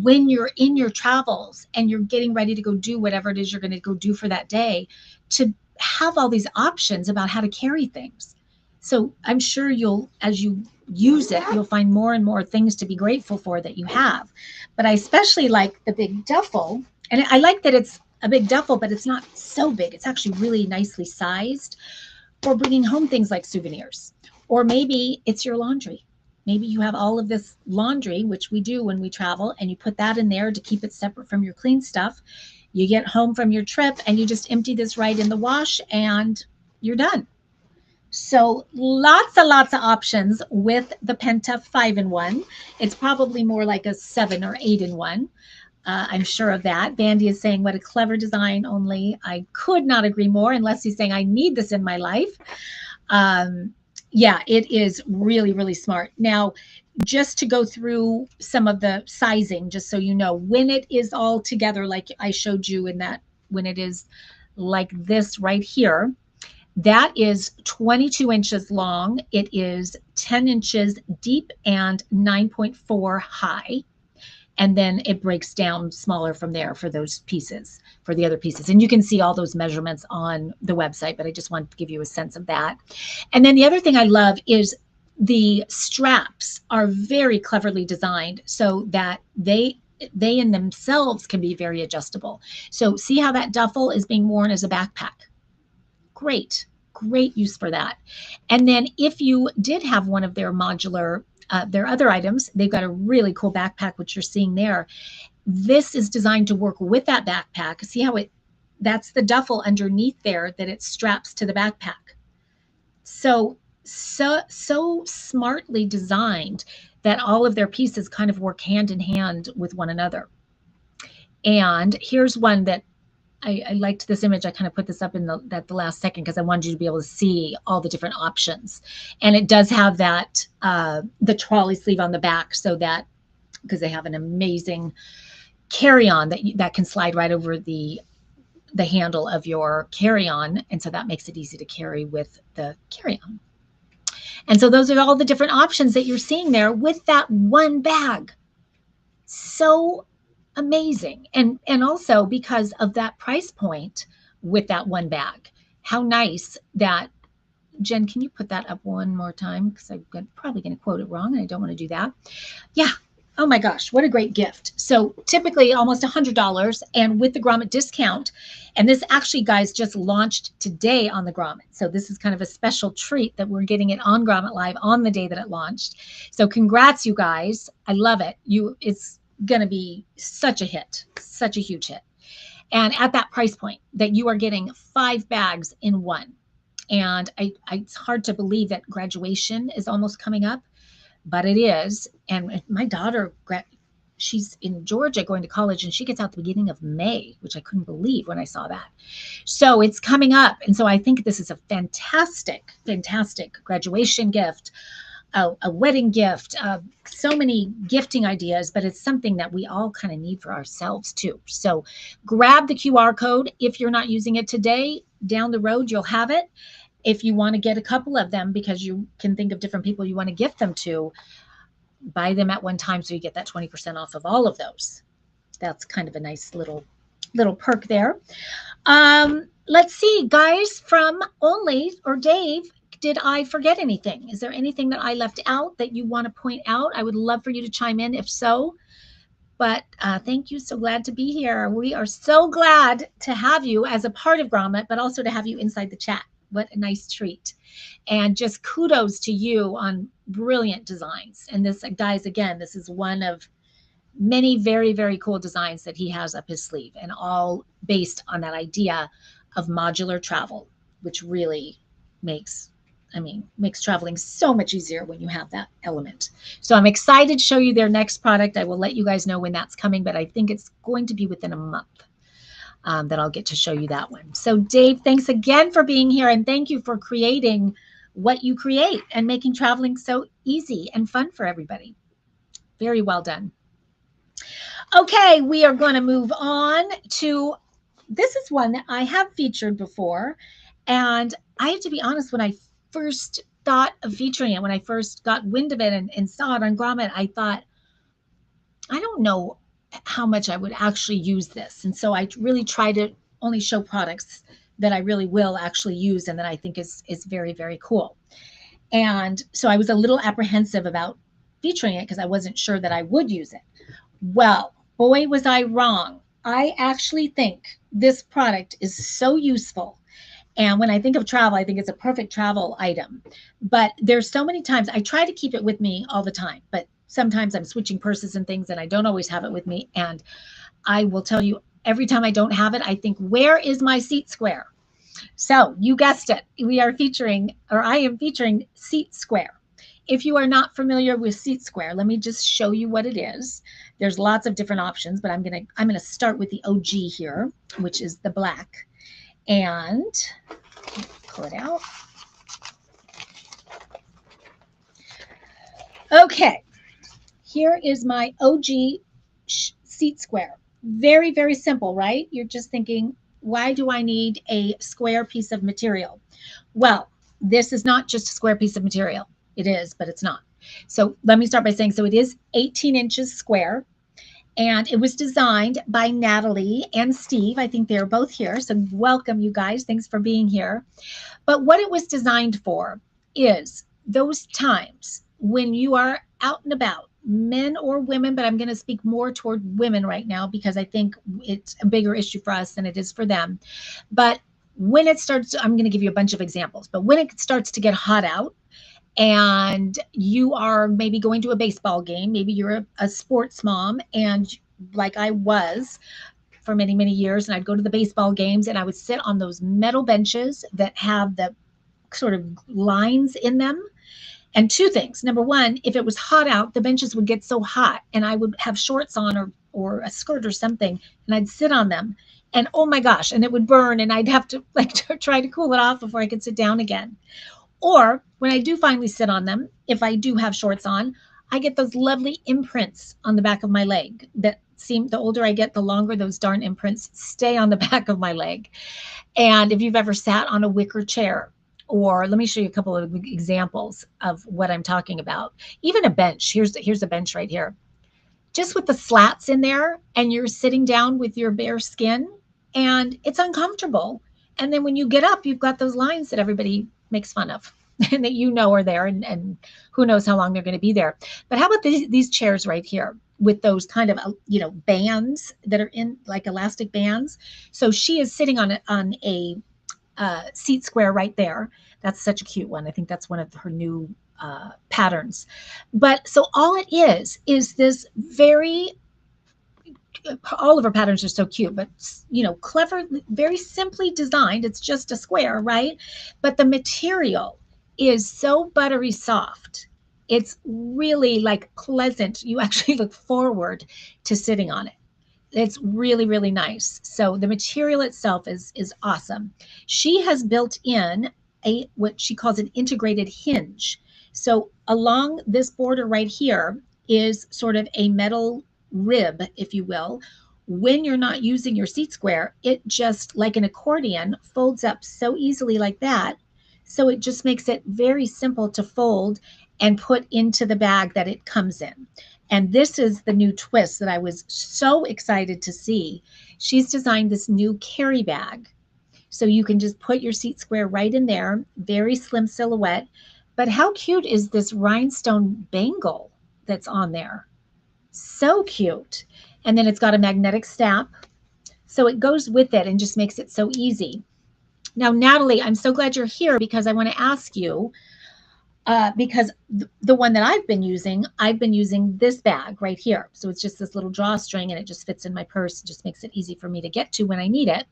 when you're in your travels and you're getting ready to go do whatever it is you're going to go do for that day, to have all these options about how to carry things. So I'm sure you'll, as you use it, you'll find more and more things to be grateful for that you have. But I especially like the big duffel. And I like that it's a big duffel, but it's not so big. It's actually really nicely sized for bringing home things like souvenirs. Or maybe it's your laundry. Maybe you have all of this laundry, which we do when we travel, and you put that in there to keep it separate from your clean stuff. You get home from your trip and you just empty this right in the wash and you're done. So lots and lots of options with the Penta 5-in-1. It's probably more like a 7 or 8-in-1. I'm sure of that. Bandy is saying, what a clever design only. I could not agree more, unless he's saying, I need this in my life. Yeah, it is really, really smart. Now, just to go through some of the sizing, just so you know, when it is all together, like I showed you in that, when it is like this right here, that is 22 inches long. It is 10 inches deep and 9.4 high. And then it breaks down smaller from there for those pieces, for the other pieces. And you can see all those measurements on the website, but I just wanted to give you a sense of that. And then the other thing I love is the straps are very cleverly designed so that they in themselves can be very adjustable. So see how that duffel is being worn as a backpack. Great, great use for that. And then if you did have one of their modular, their other items, they've got a really cool backpack, which you're seeing there. This is designed to work with that backpack. See how that's the duffel underneath there that it straps to the backpack. So smartly designed that all of their pieces kind of work hand in hand with one another. And here's one that I liked this image. I kind of put this up in the last second because I wanted you to be able to see all the different options. And it does have that, the trolley sleeve on the back, so that, because they have an amazing carry-on that can slide right over the handle of your carry-on. And so that makes it easy to carry with the carry-on. And so those are all the different options that you're seeing there with that one bag. So amazing. And also because of that price point with that one bag. How nice that, Jen, can you put that up one more time? Because I'm probably going to quote it wrong and I don't want to do that. Yeah. Oh my gosh, what a great gift. So typically almost $100, and with the Grommet discount, and this actually, guys, just launched today on the Grommet. So this is kind of a special treat that we're getting it on Grommet Live on the day that it launched. So congrats, you guys. I love it. It's going to be such a hit, such a huge hit. And at that price point that you are getting 5 bags in one. And it's hard to believe that graduation is almost coming up, but it is. And my daughter, she's in Georgia going to college, and she gets out the beginning of May, which I couldn't believe when I saw that. So it's coming up. And so I think this is a fantastic, fantastic graduation gift, a wedding gift, so many gifting ideas, but it's something that we all kind of need for ourselves too. So grab the QR code. If you're not using it today, down the road, you'll have it. If you want to get a couple of them because you can think of different people you want to gift them to, buy them at one time so you get that 20% off of all of those. That's kind of a nice little perk there. Let's see, guys, from Only or Dave, did I forget anything? Is there anything that I left out that you want to point out? I would love for you to chime in if so. But thank you. So glad to be here. We are so glad to have you as a part of Grommet, but also to have you inside the chat. What a nice treat. And just kudos to you on brilliant designs. And this, guys, again, this is one of many very, very cool designs that he has up his sleeve, and all based on that idea of modular travel, which really makes traveling so much easier when you have that element. So I'm excited to show you their next product. I will let you guys know when that's coming, but I think it's going to be within a month that I'll get to show you that one. So Dave, thanks again for being here, and thank you for creating what you create and making traveling so easy and fun for everybody. Very well done. Okay, we are going to move on to, this is one that I have featured before, and I have to be honest, when I first thought of featuring it, when I first got wind of it and saw it on Grommet, I thought, I don't know how much I would actually use this. And so I really try to only show products that I really will actually use and that I think is very, very cool. And so I was a little apprehensive about featuring it because I wasn't sure that I would use it. Well, boy, was I wrong. I actually think this product is so useful. And when I think of travel, I think it's a perfect travel item. But there's so many times I try to keep it with me all the time, but sometimes I'm switching purses and things and I don't always have it with me. And I will tell you, every time I don't have it, I think, where is my seat square? So you guessed it. We are featuring, or I am featuring Seat Square. If you are not familiar with Seat Square, let me just show you what it is. There's lots of different options, but I'm gonna start with the OG here, which is the black. And pull it out. Okay, here is my OG Seat Square. Very, very simple, right? You're just thinking, why do I need a square piece of material? Well, this is not just a square piece of material. It is, but it's not. So let me start by saying, so it is 18 inches square, and it was designed by Natalie and Steve. I think they're both here. So welcome, you guys. Thanks for being here. But what it was designed for is those times when you are out and about, men or women, but I'm going to speak more toward women right now because I think it's a bigger issue for us than it is for them. But when it starts, I'm going to give you a bunch of examples, but when it starts to get hot out, and you are maybe going to a baseball game, maybe you're a sports mom, and like I was for many, many years, and I'd go to the baseball games and I would sit on those metal benches that have the sort of lines in them. And two things. Number one, if it was hot out, the benches would get so hot and I would have shorts on or a skirt or something, and I'd sit on them. And oh my gosh, and it would burn and I'd have to try to cool it off before I could sit down again. Or when I do finally sit on them, if I do have shorts on, I get those lovely imprints on the back of my leg that seem, the older I get, the longer those darn imprints stay on the back of my leg. And if you've ever sat on a wicker chair, or let me show you a couple of examples of what I'm talking about. Even a bench. Here's a bench right here. Just with the slats in there, and you're sitting down with your bare skin, and it's uncomfortable. And then when you get up, you've got those lines that everybody makes fun of and that you know are there, and who knows how long they're going to be there. But how about these chairs right here with those kind of bands that are in like elastic bands? So she is sitting on a Seat Square right there. That's such a cute one. I think that's one of her new patterns. But so all it is this very, all of her patterns are so cute, but clever, very simply designed. It's just a square, right? But the material is so buttery soft. It's really like pleasant. You actually look forward to sitting on it. It's really, really nice. So the material itself is awesome. She has built in what she calls an integrated hinge. So along this border right here is sort of a metal rib, if you will. When you're not using your Seat Square, it just, like an accordion, folds up so easily like that. So it just makes it very simple to fold and put into the bag that it comes in. And this is the new twist that I was so excited to see. She's designed this new carry bag. So you can just put your Seat Square right in there, very slim silhouette. But how cute is this rhinestone bangle that's on there? So cute. And then it's got a magnetic snap. So it goes with it and just makes it so easy. Now, Natalie, I'm so glad you're here because I want to ask you, because the one that I've been using this bag right here. So it's just this little drawstring and it just fits in my purse. It just makes it easy for me to get to when I need it.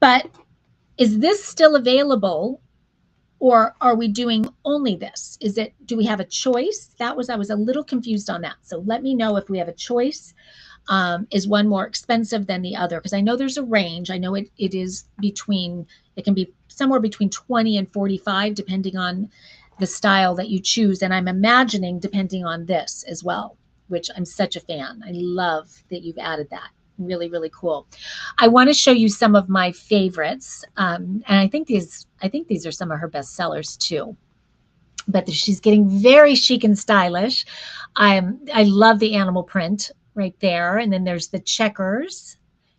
But is this still available, or are we doing only this? Do we have a choice? I was a little confused on that. So let me know if we have a choice. Is one more expensive than the other? Because I know there's a range. I know it can be somewhere between 20 and 45, depending on the style that you choose. And I'm imagining depending on this as well, which I'm such a fan. I love that you've added that. Really, really cool. I want to show you some of my favorites. And I think these are some of her best sellers too. But she's getting very chic and stylish. I love the animal print right there. And then there's the checkers,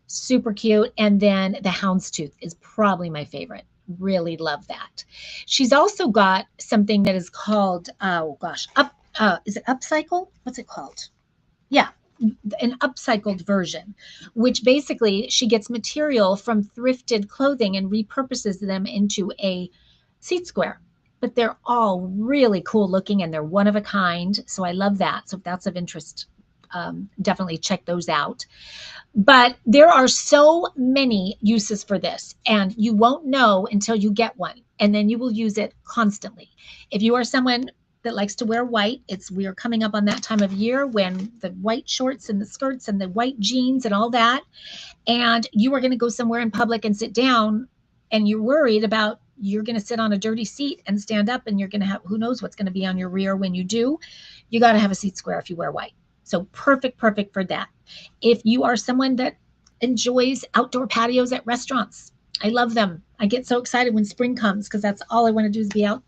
super cute. And then the houndstooth is probably my favorite. Really love that. She's also got something that is called, is it upcycle? What's it called? Yeah, an upcycled version, which basically she gets material from thrifted clothing and repurposes them into a Seat Square. But they're all really cool looking and they're one of a kind. So I love that. So if that's of interest, definitely check those out. But there are so many uses for this, and you won't know until you get one, and then you will use it constantly. If you are someone that likes to wear white. We are coming up on that time of year when the white shorts and the skirts and the white jeans and all that, and you are going to go somewhere in public and sit down, and you're worried about you're going to sit on a dirty seat and stand up, and you're going to have, who knows what's going to be on your rear when you do. You got to have a seat square if you wear white. So perfect for that. If you are someone that enjoys outdoor patios at restaurants, I love them. I get so excited when spring comes because that's all I want to do is be out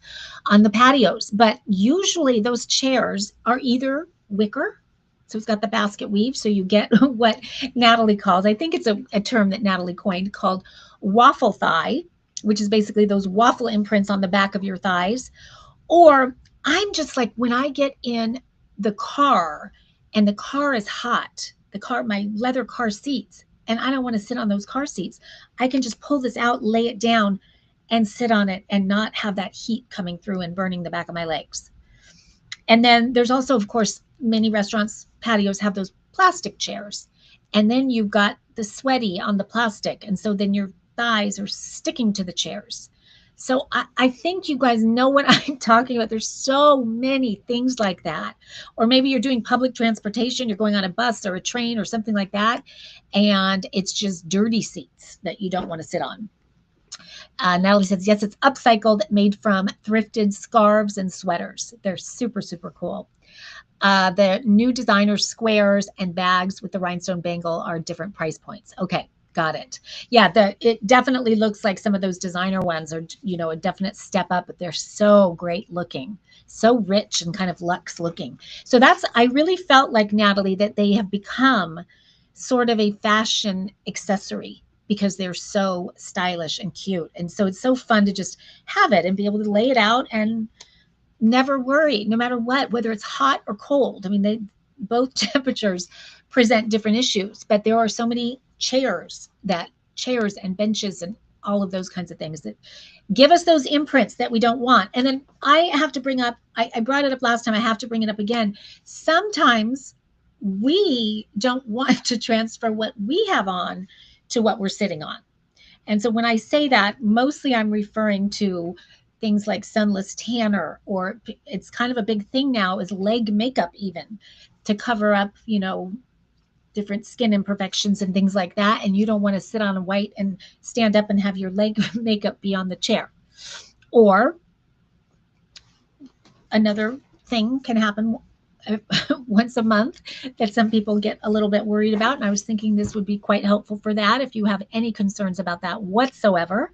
on the patios. But usually those chairs are either wicker, so it's got the basket weave, so you get what Natalie calls, I think it's a term that Natalie coined, called waffle thigh, which is basically those waffle imprints on the back of your thighs. Or I'm just like, when I get in the car and the car is hot, my leather car seats, and I don't want to sit on those car seats, I can just pull this out, lay it down, and sit on it and not have that heat coming through and burning the back of my legs. And then there's also, of course, many restaurants, patios have those plastic chairs. And then you've got the sweaty on the plastic. And so then your thighs are sticking to the chairs. So I think you guys know what I'm talking about. There's so many things like that. Or maybe you're doing public transportation, you're going on a bus or a train or something like that, and it's just dirty seats that you don't want to sit on. Natalie says, yes, it's upcycled, made from thrifted scarves and sweaters. They're super, super cool. The new designer squares and bags with the rhinestone bangle are different price points. Okay. Got it. Yeah, it definitely looks like some of those designer ones are, a definite step up, but they're so great looking, so rich and kind of luxe looking. So I really felt like, Natalie, that they have become sort of a fashion accessory because they're so stylish and cute. And so it's so fun to just have it and be able to lay it out and never worry, no matter what, whether it's hot or cold. I mean, both temperatures present different issues, but there are so many chairs and benches and all of those kinds of things that give us those imprints that we don't want. And then I have to bring up, I brought it up last time, I have to bring it up again. Sometimes we don't want to transfer what we have on to what we're sitting on. And so when I say that, mostly I'm referring to things like sunless tanner, or it's kind of a big thing now is leg makeup, even to cover up, different skin imperfections and things like that. And you don't want to sit on a white and stand up and have your leg makeup be on the chair. Or another thing can happen once a month that some people get a little bit worried about. And I was thinking this would be quite helpful for that if you have any concerns about that whatsoever.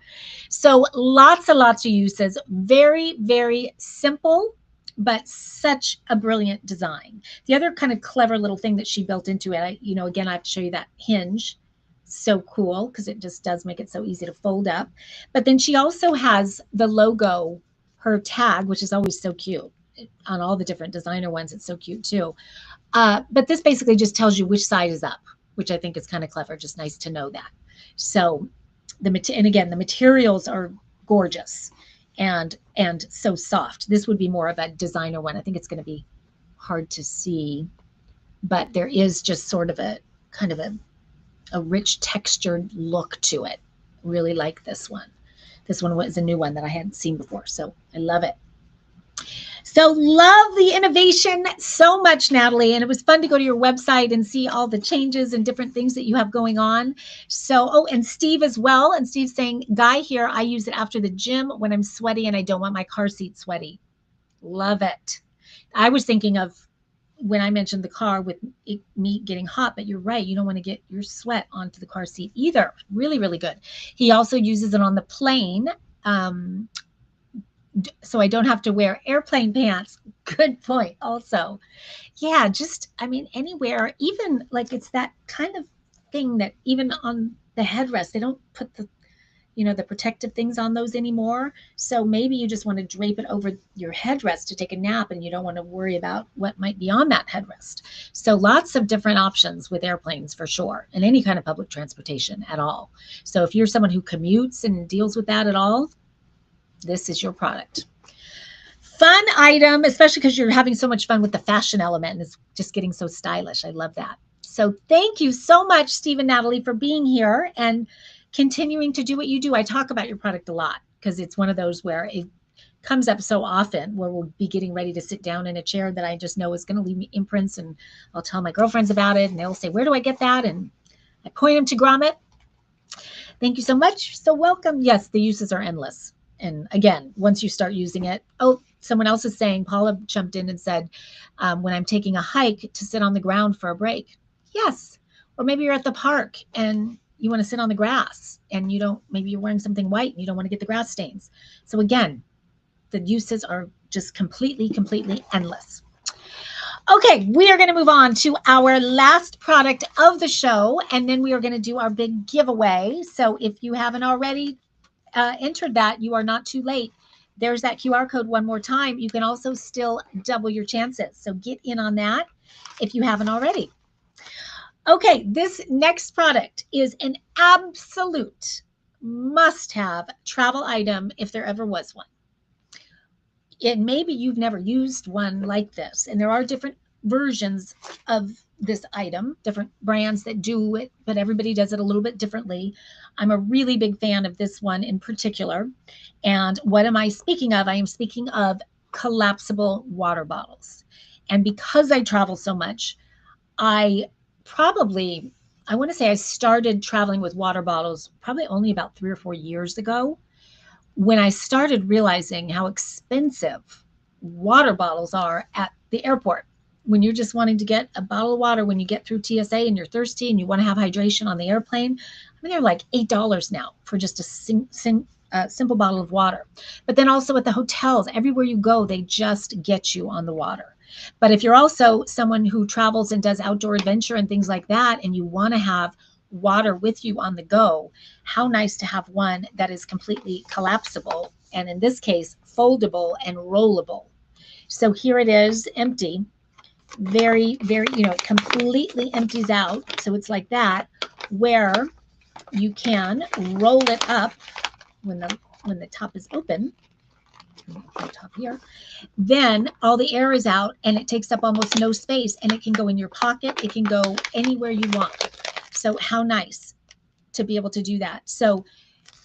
So lots and lots of uses, very, very simple, but such a brilliant design. The other kind of clever little thing that she built into it, again, I have to show you that hinge. So cool, because it just does make it so easy to fold up. But then she also has the logo, her tag, which is always so cute. On all the different designer ones, it's so cute too. But this basically just tells you which side is up, which I think is kind of clever. Just nice to know that. So and again, the materials are gorgeous and so soft. This would be more of a designer one. I think it's going to be hard to see, but there is just sort of a kind of a rich textured look to it. Really like this one. This one was a new one that I hadn't seen before, so I love it. So love the innovation so much, Natalie. And it was fun to go to your website and see all the changes and different things that you have going on. So, and Steve as well. And Steve's saying, Guy here, I use it after the gym when I'm sweaty and I don't want my car seat sweaty. Love it. I was thinking of when I mentioned the car with me getting hot, but you're right. You don't want to get your sweat onto the car seat either. Really, really good. He also uses it on the plane. So I don't have to wear airplane pants. Good point also. Yeah, anywhere, even like it's that kind of thing that even on the headrest, they don't put the protective things on those anymore. So maybe you just want to drape it over your headrest to take a nap and you don't want to worry about what might be on that headrest. So lots of different options with airplanes for sure, and any kind of public transportation at all. So if you're someone who commutes and deals with that at all, this is your product. Fun item, especially because you're having so much fun with the fashion element and it's just getting so stylish. I love that. So thank you so much, Steve and Natalie, for being here and continuing to do what you do. I talk about your product a lot because it's one of those where comes up so often where we'll be getting ready to sit down in a chair that I just know is going to leave me imprints, and I'll tell my girlfriends about it and they'll say, where do I get that? And I point them to Grommet. Thank you so much. So welcome. Yes, the uses are endless. And again, once you start using it, oh, someone else is saying, Paula jumped in and said, when I'm taking a hike to sit on the ground for a break. Yes. Or maybe you're at the park and you want to sit on the grass and you don't, maybe you're wearing something white and you don't want to get the grass stains. So again, the uses are just completely endless. Okay, we are going to move on to our last product of the show, and then we are going to do our big giveaway. So if you haven't already entered that, you are not too late. There's that QR code one more time. You can also still double your chances. So get in on that if you haven't already. Okay, this next product is an absolute must-have travel item if there ever was one. And maybe you've never used one like this. And there are different versions of this item, different brands that do it, but everybody does it a little bit differently. I'm a really big fan of this one in particular. And what am I speaking of? I am speaking of collapsible water bottles. And because I travel so much, I want to say I started traveling with water bottles probably only about 3 or 4 years ago, when I started realizing how expensive water bottles are at the airport. When you're just wanting to get a bottle of water when you get through TSA and you're thirsty and you want to have hydration on the airplane, I mean, they're like $8 now for just a simple bottle of water. But then also at the hotels, everywhere you go, they just get you on the water. But if you're also someone who travels and does outdoor adventure and things like that, and you want to have water with you on the go, how nice to have one that is completely collapsible, and in this case, foldable and rollable. So here it is, empty, very, it completely empties out. So it's like that, where you can roll it up when the top is open. Top here, then all the air is out and it takes up almost no space, and it can go in your pocket. It can go anywhere you want. So how nice to be able to do that. So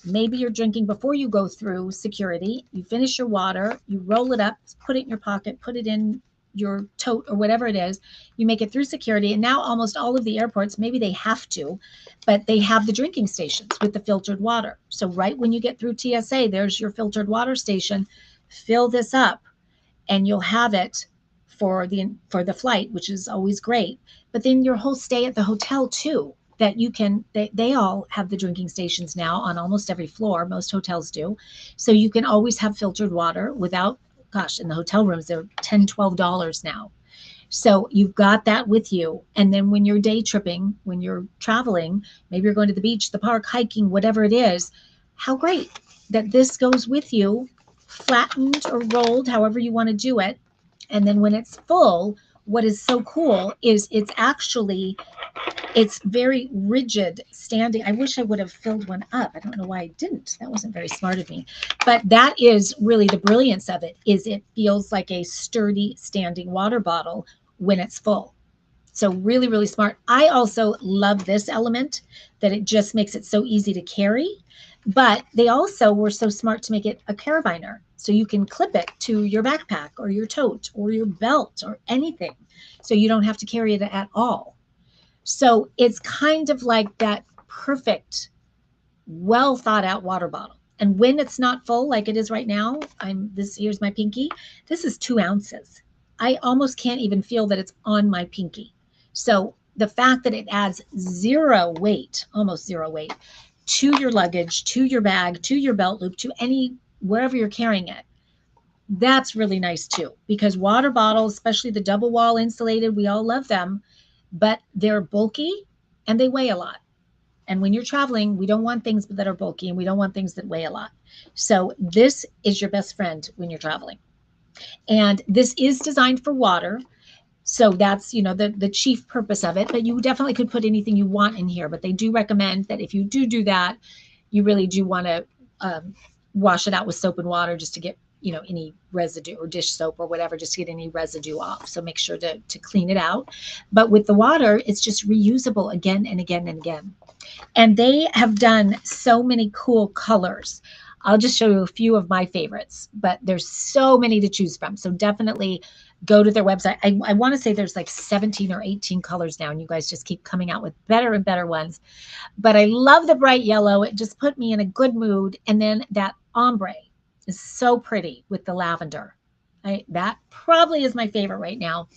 maybe you're drinking before you go through security, you finish your water, you roll it up, put it in your pocket, put it in your tote or whatever it is, you make it through security. And now almost all of the airports, maybe they have to, but they have the drinking stations with the filtered water. So right when you get through TSA, there's your filtered water station. Fill this up and you'll have it for the flight, which is always great. But then your whole stay at the hotel too, that you can, they all have the drinking stations now on almost every floor. Most hotels do. So you can always have filtered water without, gosh, in the hotel rooms, they're $10, $12 now. So you've got that with you. And then when you're day tripping, when you're traveling, maybe you're going to the beach, the park, hiking, whatever it is, how great that this goes with you, flattened or rolled, however you want to do it. And then when it's full, what is so cool is it's very rigid standing. I wish I would have filled one up. I don't know why I didn't. That wasn't very smart of me. But that is really the brilliance of it, is it feels like a sturdy standing water bottle when it's full. So really, really smart. I also love this element, that it just makes it so easy to carry. But they also were so smart to make it a carabiner. So you can clip it to your backpack or your tote or your belt or anything. So you don't have to carry it at all. So it's kind of like that perfect, well thought out water bottle. And when it's not full, like it is right now, here's my pinky. This is 2 ounces. I almost can't even feel that it's on my pinky. So the fact that it adds zero weight, almost zero weight, to your luggage, to your bag, to your belt loop, to wherever you're carrying it, that's really nice too. Because water bottles, especially the double wall insulated, we all love them, but they're bulky and they weigh a lot. And when you're traveling, we don't want things that are bulky and we don't want things that weigh a lot. So this is your best friend when you're traveling. And this is designed for water. So that's, the chief purpose of it. But you definitely could put anything you want in here. But they do recommend that if you do that, you really do want to wash it out with soap and water just to get, any residue, or dish soap or whatever, just to get any residue off. So make sure to clean it out. But with the water, it's just reusable again and again and again. And they have done so many cool colors. I'll just show you a few of my favorites, but there's so many to choose from. So definitely go to their website. I want to say there's like 17 or 18 colors now, and you guys just keep coming out with better and better ones. But I love the bright yellow. It just put me in a good mood. And then that ombre is so pretty with the lavender. That probably is my favorite right now.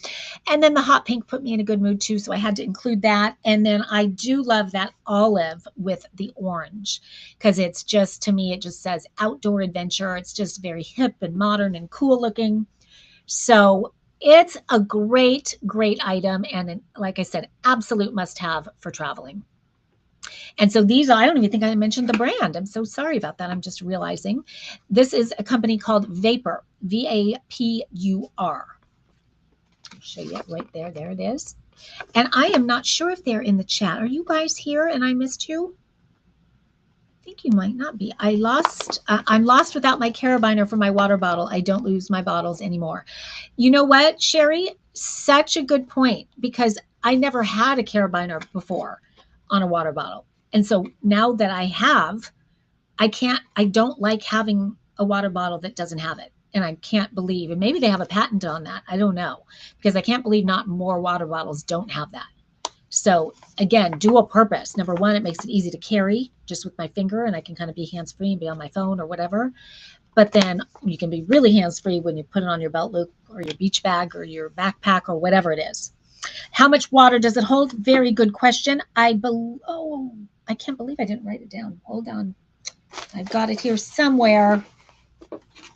And then the hot pink put me in a good mood too, so I had to include that. And then I do love that olive with the orange, because it's just, to me, it just says outdoor adventure. It's just very hip and modern and cool looking. So it's a great, great item. And like I said, absolute must have for traveling. And so these, I don't even think I mentioned the brand. I'm so sorry about that. I'm just realizing. This is a company called Vapor, Vapur. I'll show you it right there. There it is. And I am not sure if they're in the chat. Are you guys here and I missed you? I think you might not be. I'm lost without my carabiner for my water bottle. I don't lose my bottles anymore. You know what, Sherry? Such a good point, because I never had a carabiner before on a water bottle. And so now that I have, I don't like having a water bottle that doesn't have it. And I can't believe, and maybe they have a patent on that. I don't know, because I can't believe not more water bottles don't have that. So again, dual purpose. Number one, it makes it easy to carry just with my finger, and I can kind of be hands-free and be on my phone or whatever. But then you can be really hands-free when you put it on your belt loop or your beach bag or your backpack or whatever it is. How much water does it hold? Very good question. I can't believe I didn't write it down. Hold on. I've got it here somewhere.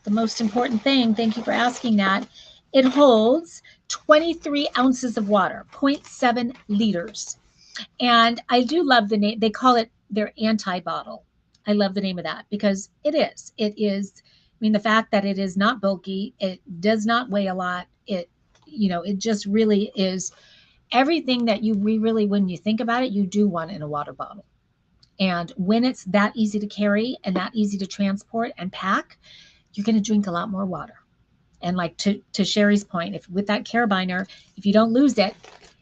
The most important thing, thank you for asking that. It holds 23 ounces of water, 0.7 liters. And I do love the name. They call it their anti-bottle. I love the name of that because it is. It is, I mean, the fact that it is not bulky, it does not weigh a lot. It just really is everything that we really, when you think about it, you do want in a water bottle. And when it's that easy to carry and that easy to transport and pack, you're going to drink a lot more water. And like to Sherry's point, if with that carabiner, if you don't lose it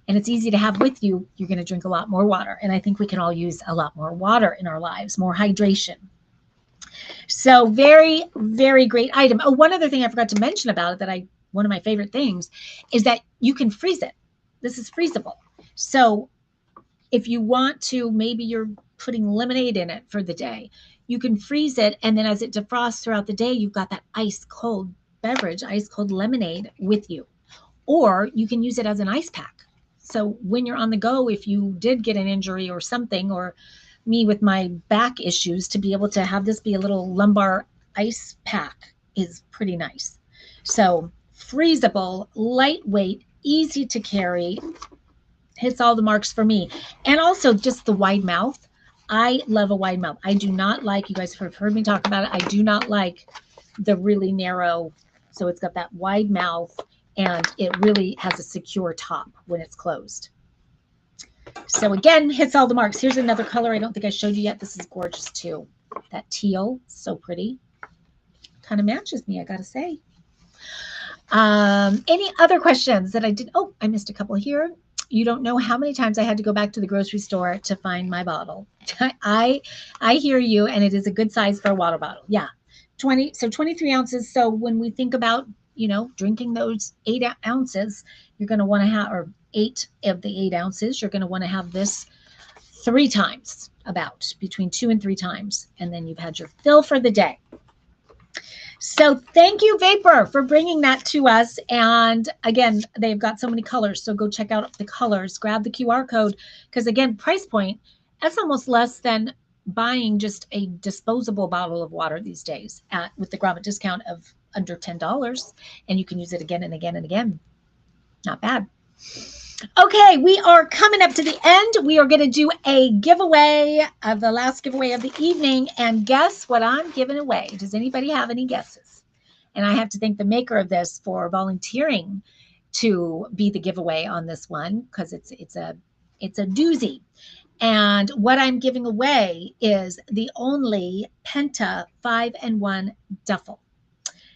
and it's easy to have with you, you're going to drink a lot more water. And I think we can all use a lot more water in our lives, more hydration. So very, very great item. Oh, one other thing I forgot to mention about it one of my favorite things is that you can freeze it. This is freezable. So if you want to, maybe you're putting lemonade in it for the day, you can freeze it. And then as it defrosts throughout the day, you've got that ice cold beverage, ice cold lemonade with you. Or you can use it as an ice pack. So when you're on the go, if you did get an injury or something, or me with my back issues, to be able to have this be a little lumbar ice pack is pretty nice. So freezable, lightweight, easy to carry, hits all the marks for me. And also just the wide mouth. I love a wide mouth. I do not like, you guys have heard me talk about it, I do not like the really narrow. So it's got that wide mouth and it really has a secure top when it's closed. So again, hits all the marks. Here's another color I don't think I showed you yet. This is gorgeous too. That teal, so pretty. Kind of matches me, I gotta say. Any other questions that I did? Oh, I missed a couple here. You don't know how many times I had to go back to the grocery store to find my bottle. I hear you, and it is a good size for a water bottle. Yeah, 23 ounces. So when we think about, drinking those 8 ounces, you're going to want to have, or 8 of the 8 ounces, you're going to want to have this 3 times, about between 2 and 3 times, and then you've had your fill for the day. So thank you, Vapor, for bringing that to us. And again, they've got so many colors. So go check out the colors, grab the QR code, because again, price point, that's almost less than buying just a disposable bottle of water these days with the Grommet discount of under $10. And you can use it again and again and again. Not bad. Okay, we are coming up to the end. We are going to do a giveaway of the last giveaway of the evening. And guess what I'm giving away? Does anybody have any guesses? And I have to thank the maker of this for volunteering to be the giveaway on this one, because it's a doozy. And what I'm giving away is the only Penta 5-in-1 duffel.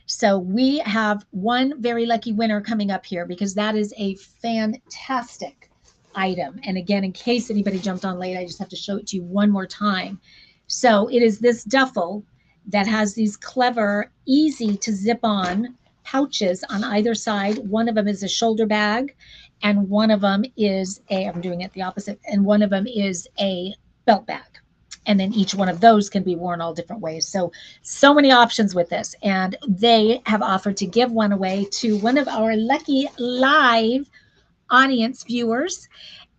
So we have one very lucky winner coming up here, because that is a fantastic item. And again, in case anybody jumped on late, I just have to show it to you one more time. So it is this duffel that has these clever, easy to zip on pouches on either side. One of them is a shoulder bag, and one of them is I'm doing it the opposite, and one of them is a belt bag. And then each one of those can be worn all different ways. So many options with this. And they have offered to give one away to one of our lucky live audience viewers.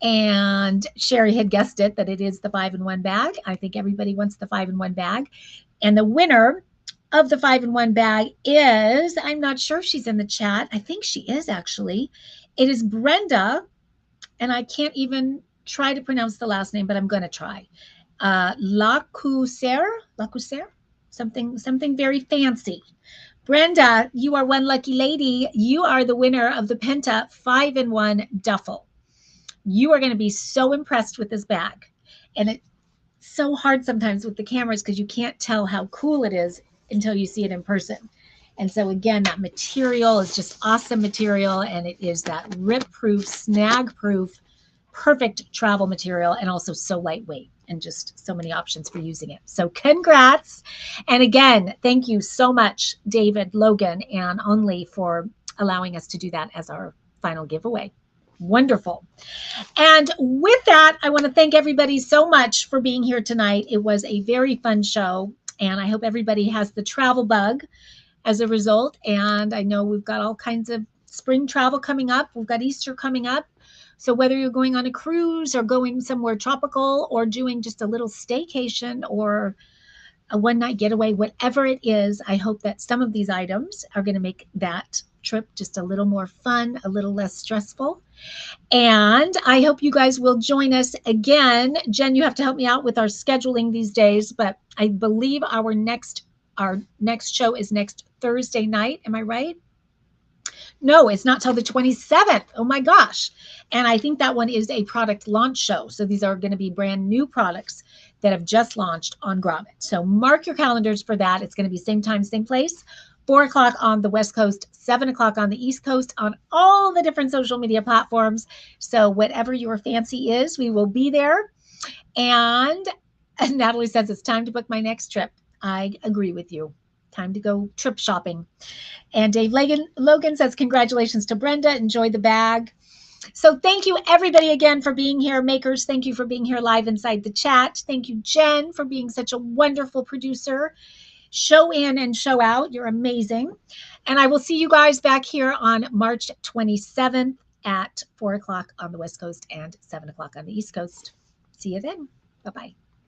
And Sherry had guessed it, that it is the 5-in-1 bag. I think everybody wants the 5-in-1 bag. And the winner of the 5-in-1 bag is, I'm not sure if she's in the chat. I think she is actually. It is Brenda, and I can't even try to pronounce the last name, but I'm going to try. Lacouser, something very fancy. Brenda, you are one lucky lady. You are the winner of the Penta 5-in-1 duffel. You are going to be so impressed with this bag. And it's so hard sometimes with the cameras because you can't tell how cool it is until you see it in person. And so again, that material is just awesome material, and it is that rip-proof, snag-proof, perfect travel material, and also so lightweight, and just so many options for using it. So congrats. And again, thank you so much, David, Logan, and Only, for allowing us to do that as our final giveaway. Wonderful. And with that, I want to thank everybody so much for being here tonight. It was a very fun show, and I hope everybody has the travel bug as a result. And I know we've got all kinds of spring travel coming up. We've got Easter coming up. So whether you're going on a cruise or going somewhere tropical or doing just a little staycation or a one-night getaway, whatever it is, I hope that some of these items are going to make that trip just a little more fun, a little less stressful. And I hope you guys will join us again. Jen, you have to help me out with our scheduling these days, but I believe our next show is next Thursday night. Am I right? No, it's not till the 27th. Oh my gosh. And I think that one is a product launch show. So these are going to be brand new products that have just launched on Grommet. So mark your calendars for that. It's going to be same time, same place, 4 o'clock on the West Coast, 7 o'clock on the East Coast, on all the different social media platforms. So whatever your fancy is, we will be there. And Natalie says it's time to book my next trip. I agree with you. Time to go trip shopping. And Dave Logan says, congratulations to Brenda. Enjoy the bag. So thank you, everybody, again, for being here. Makers, thank you for being here live inside the chat. Thank you, Jen, for being such a wonderful producer. Show in and show out. You're amazing. And I will see you guys back here on March 27th at 4 o'clock on the West Coast and 7 o'clock on the East Coast. See you then. Bye-bye.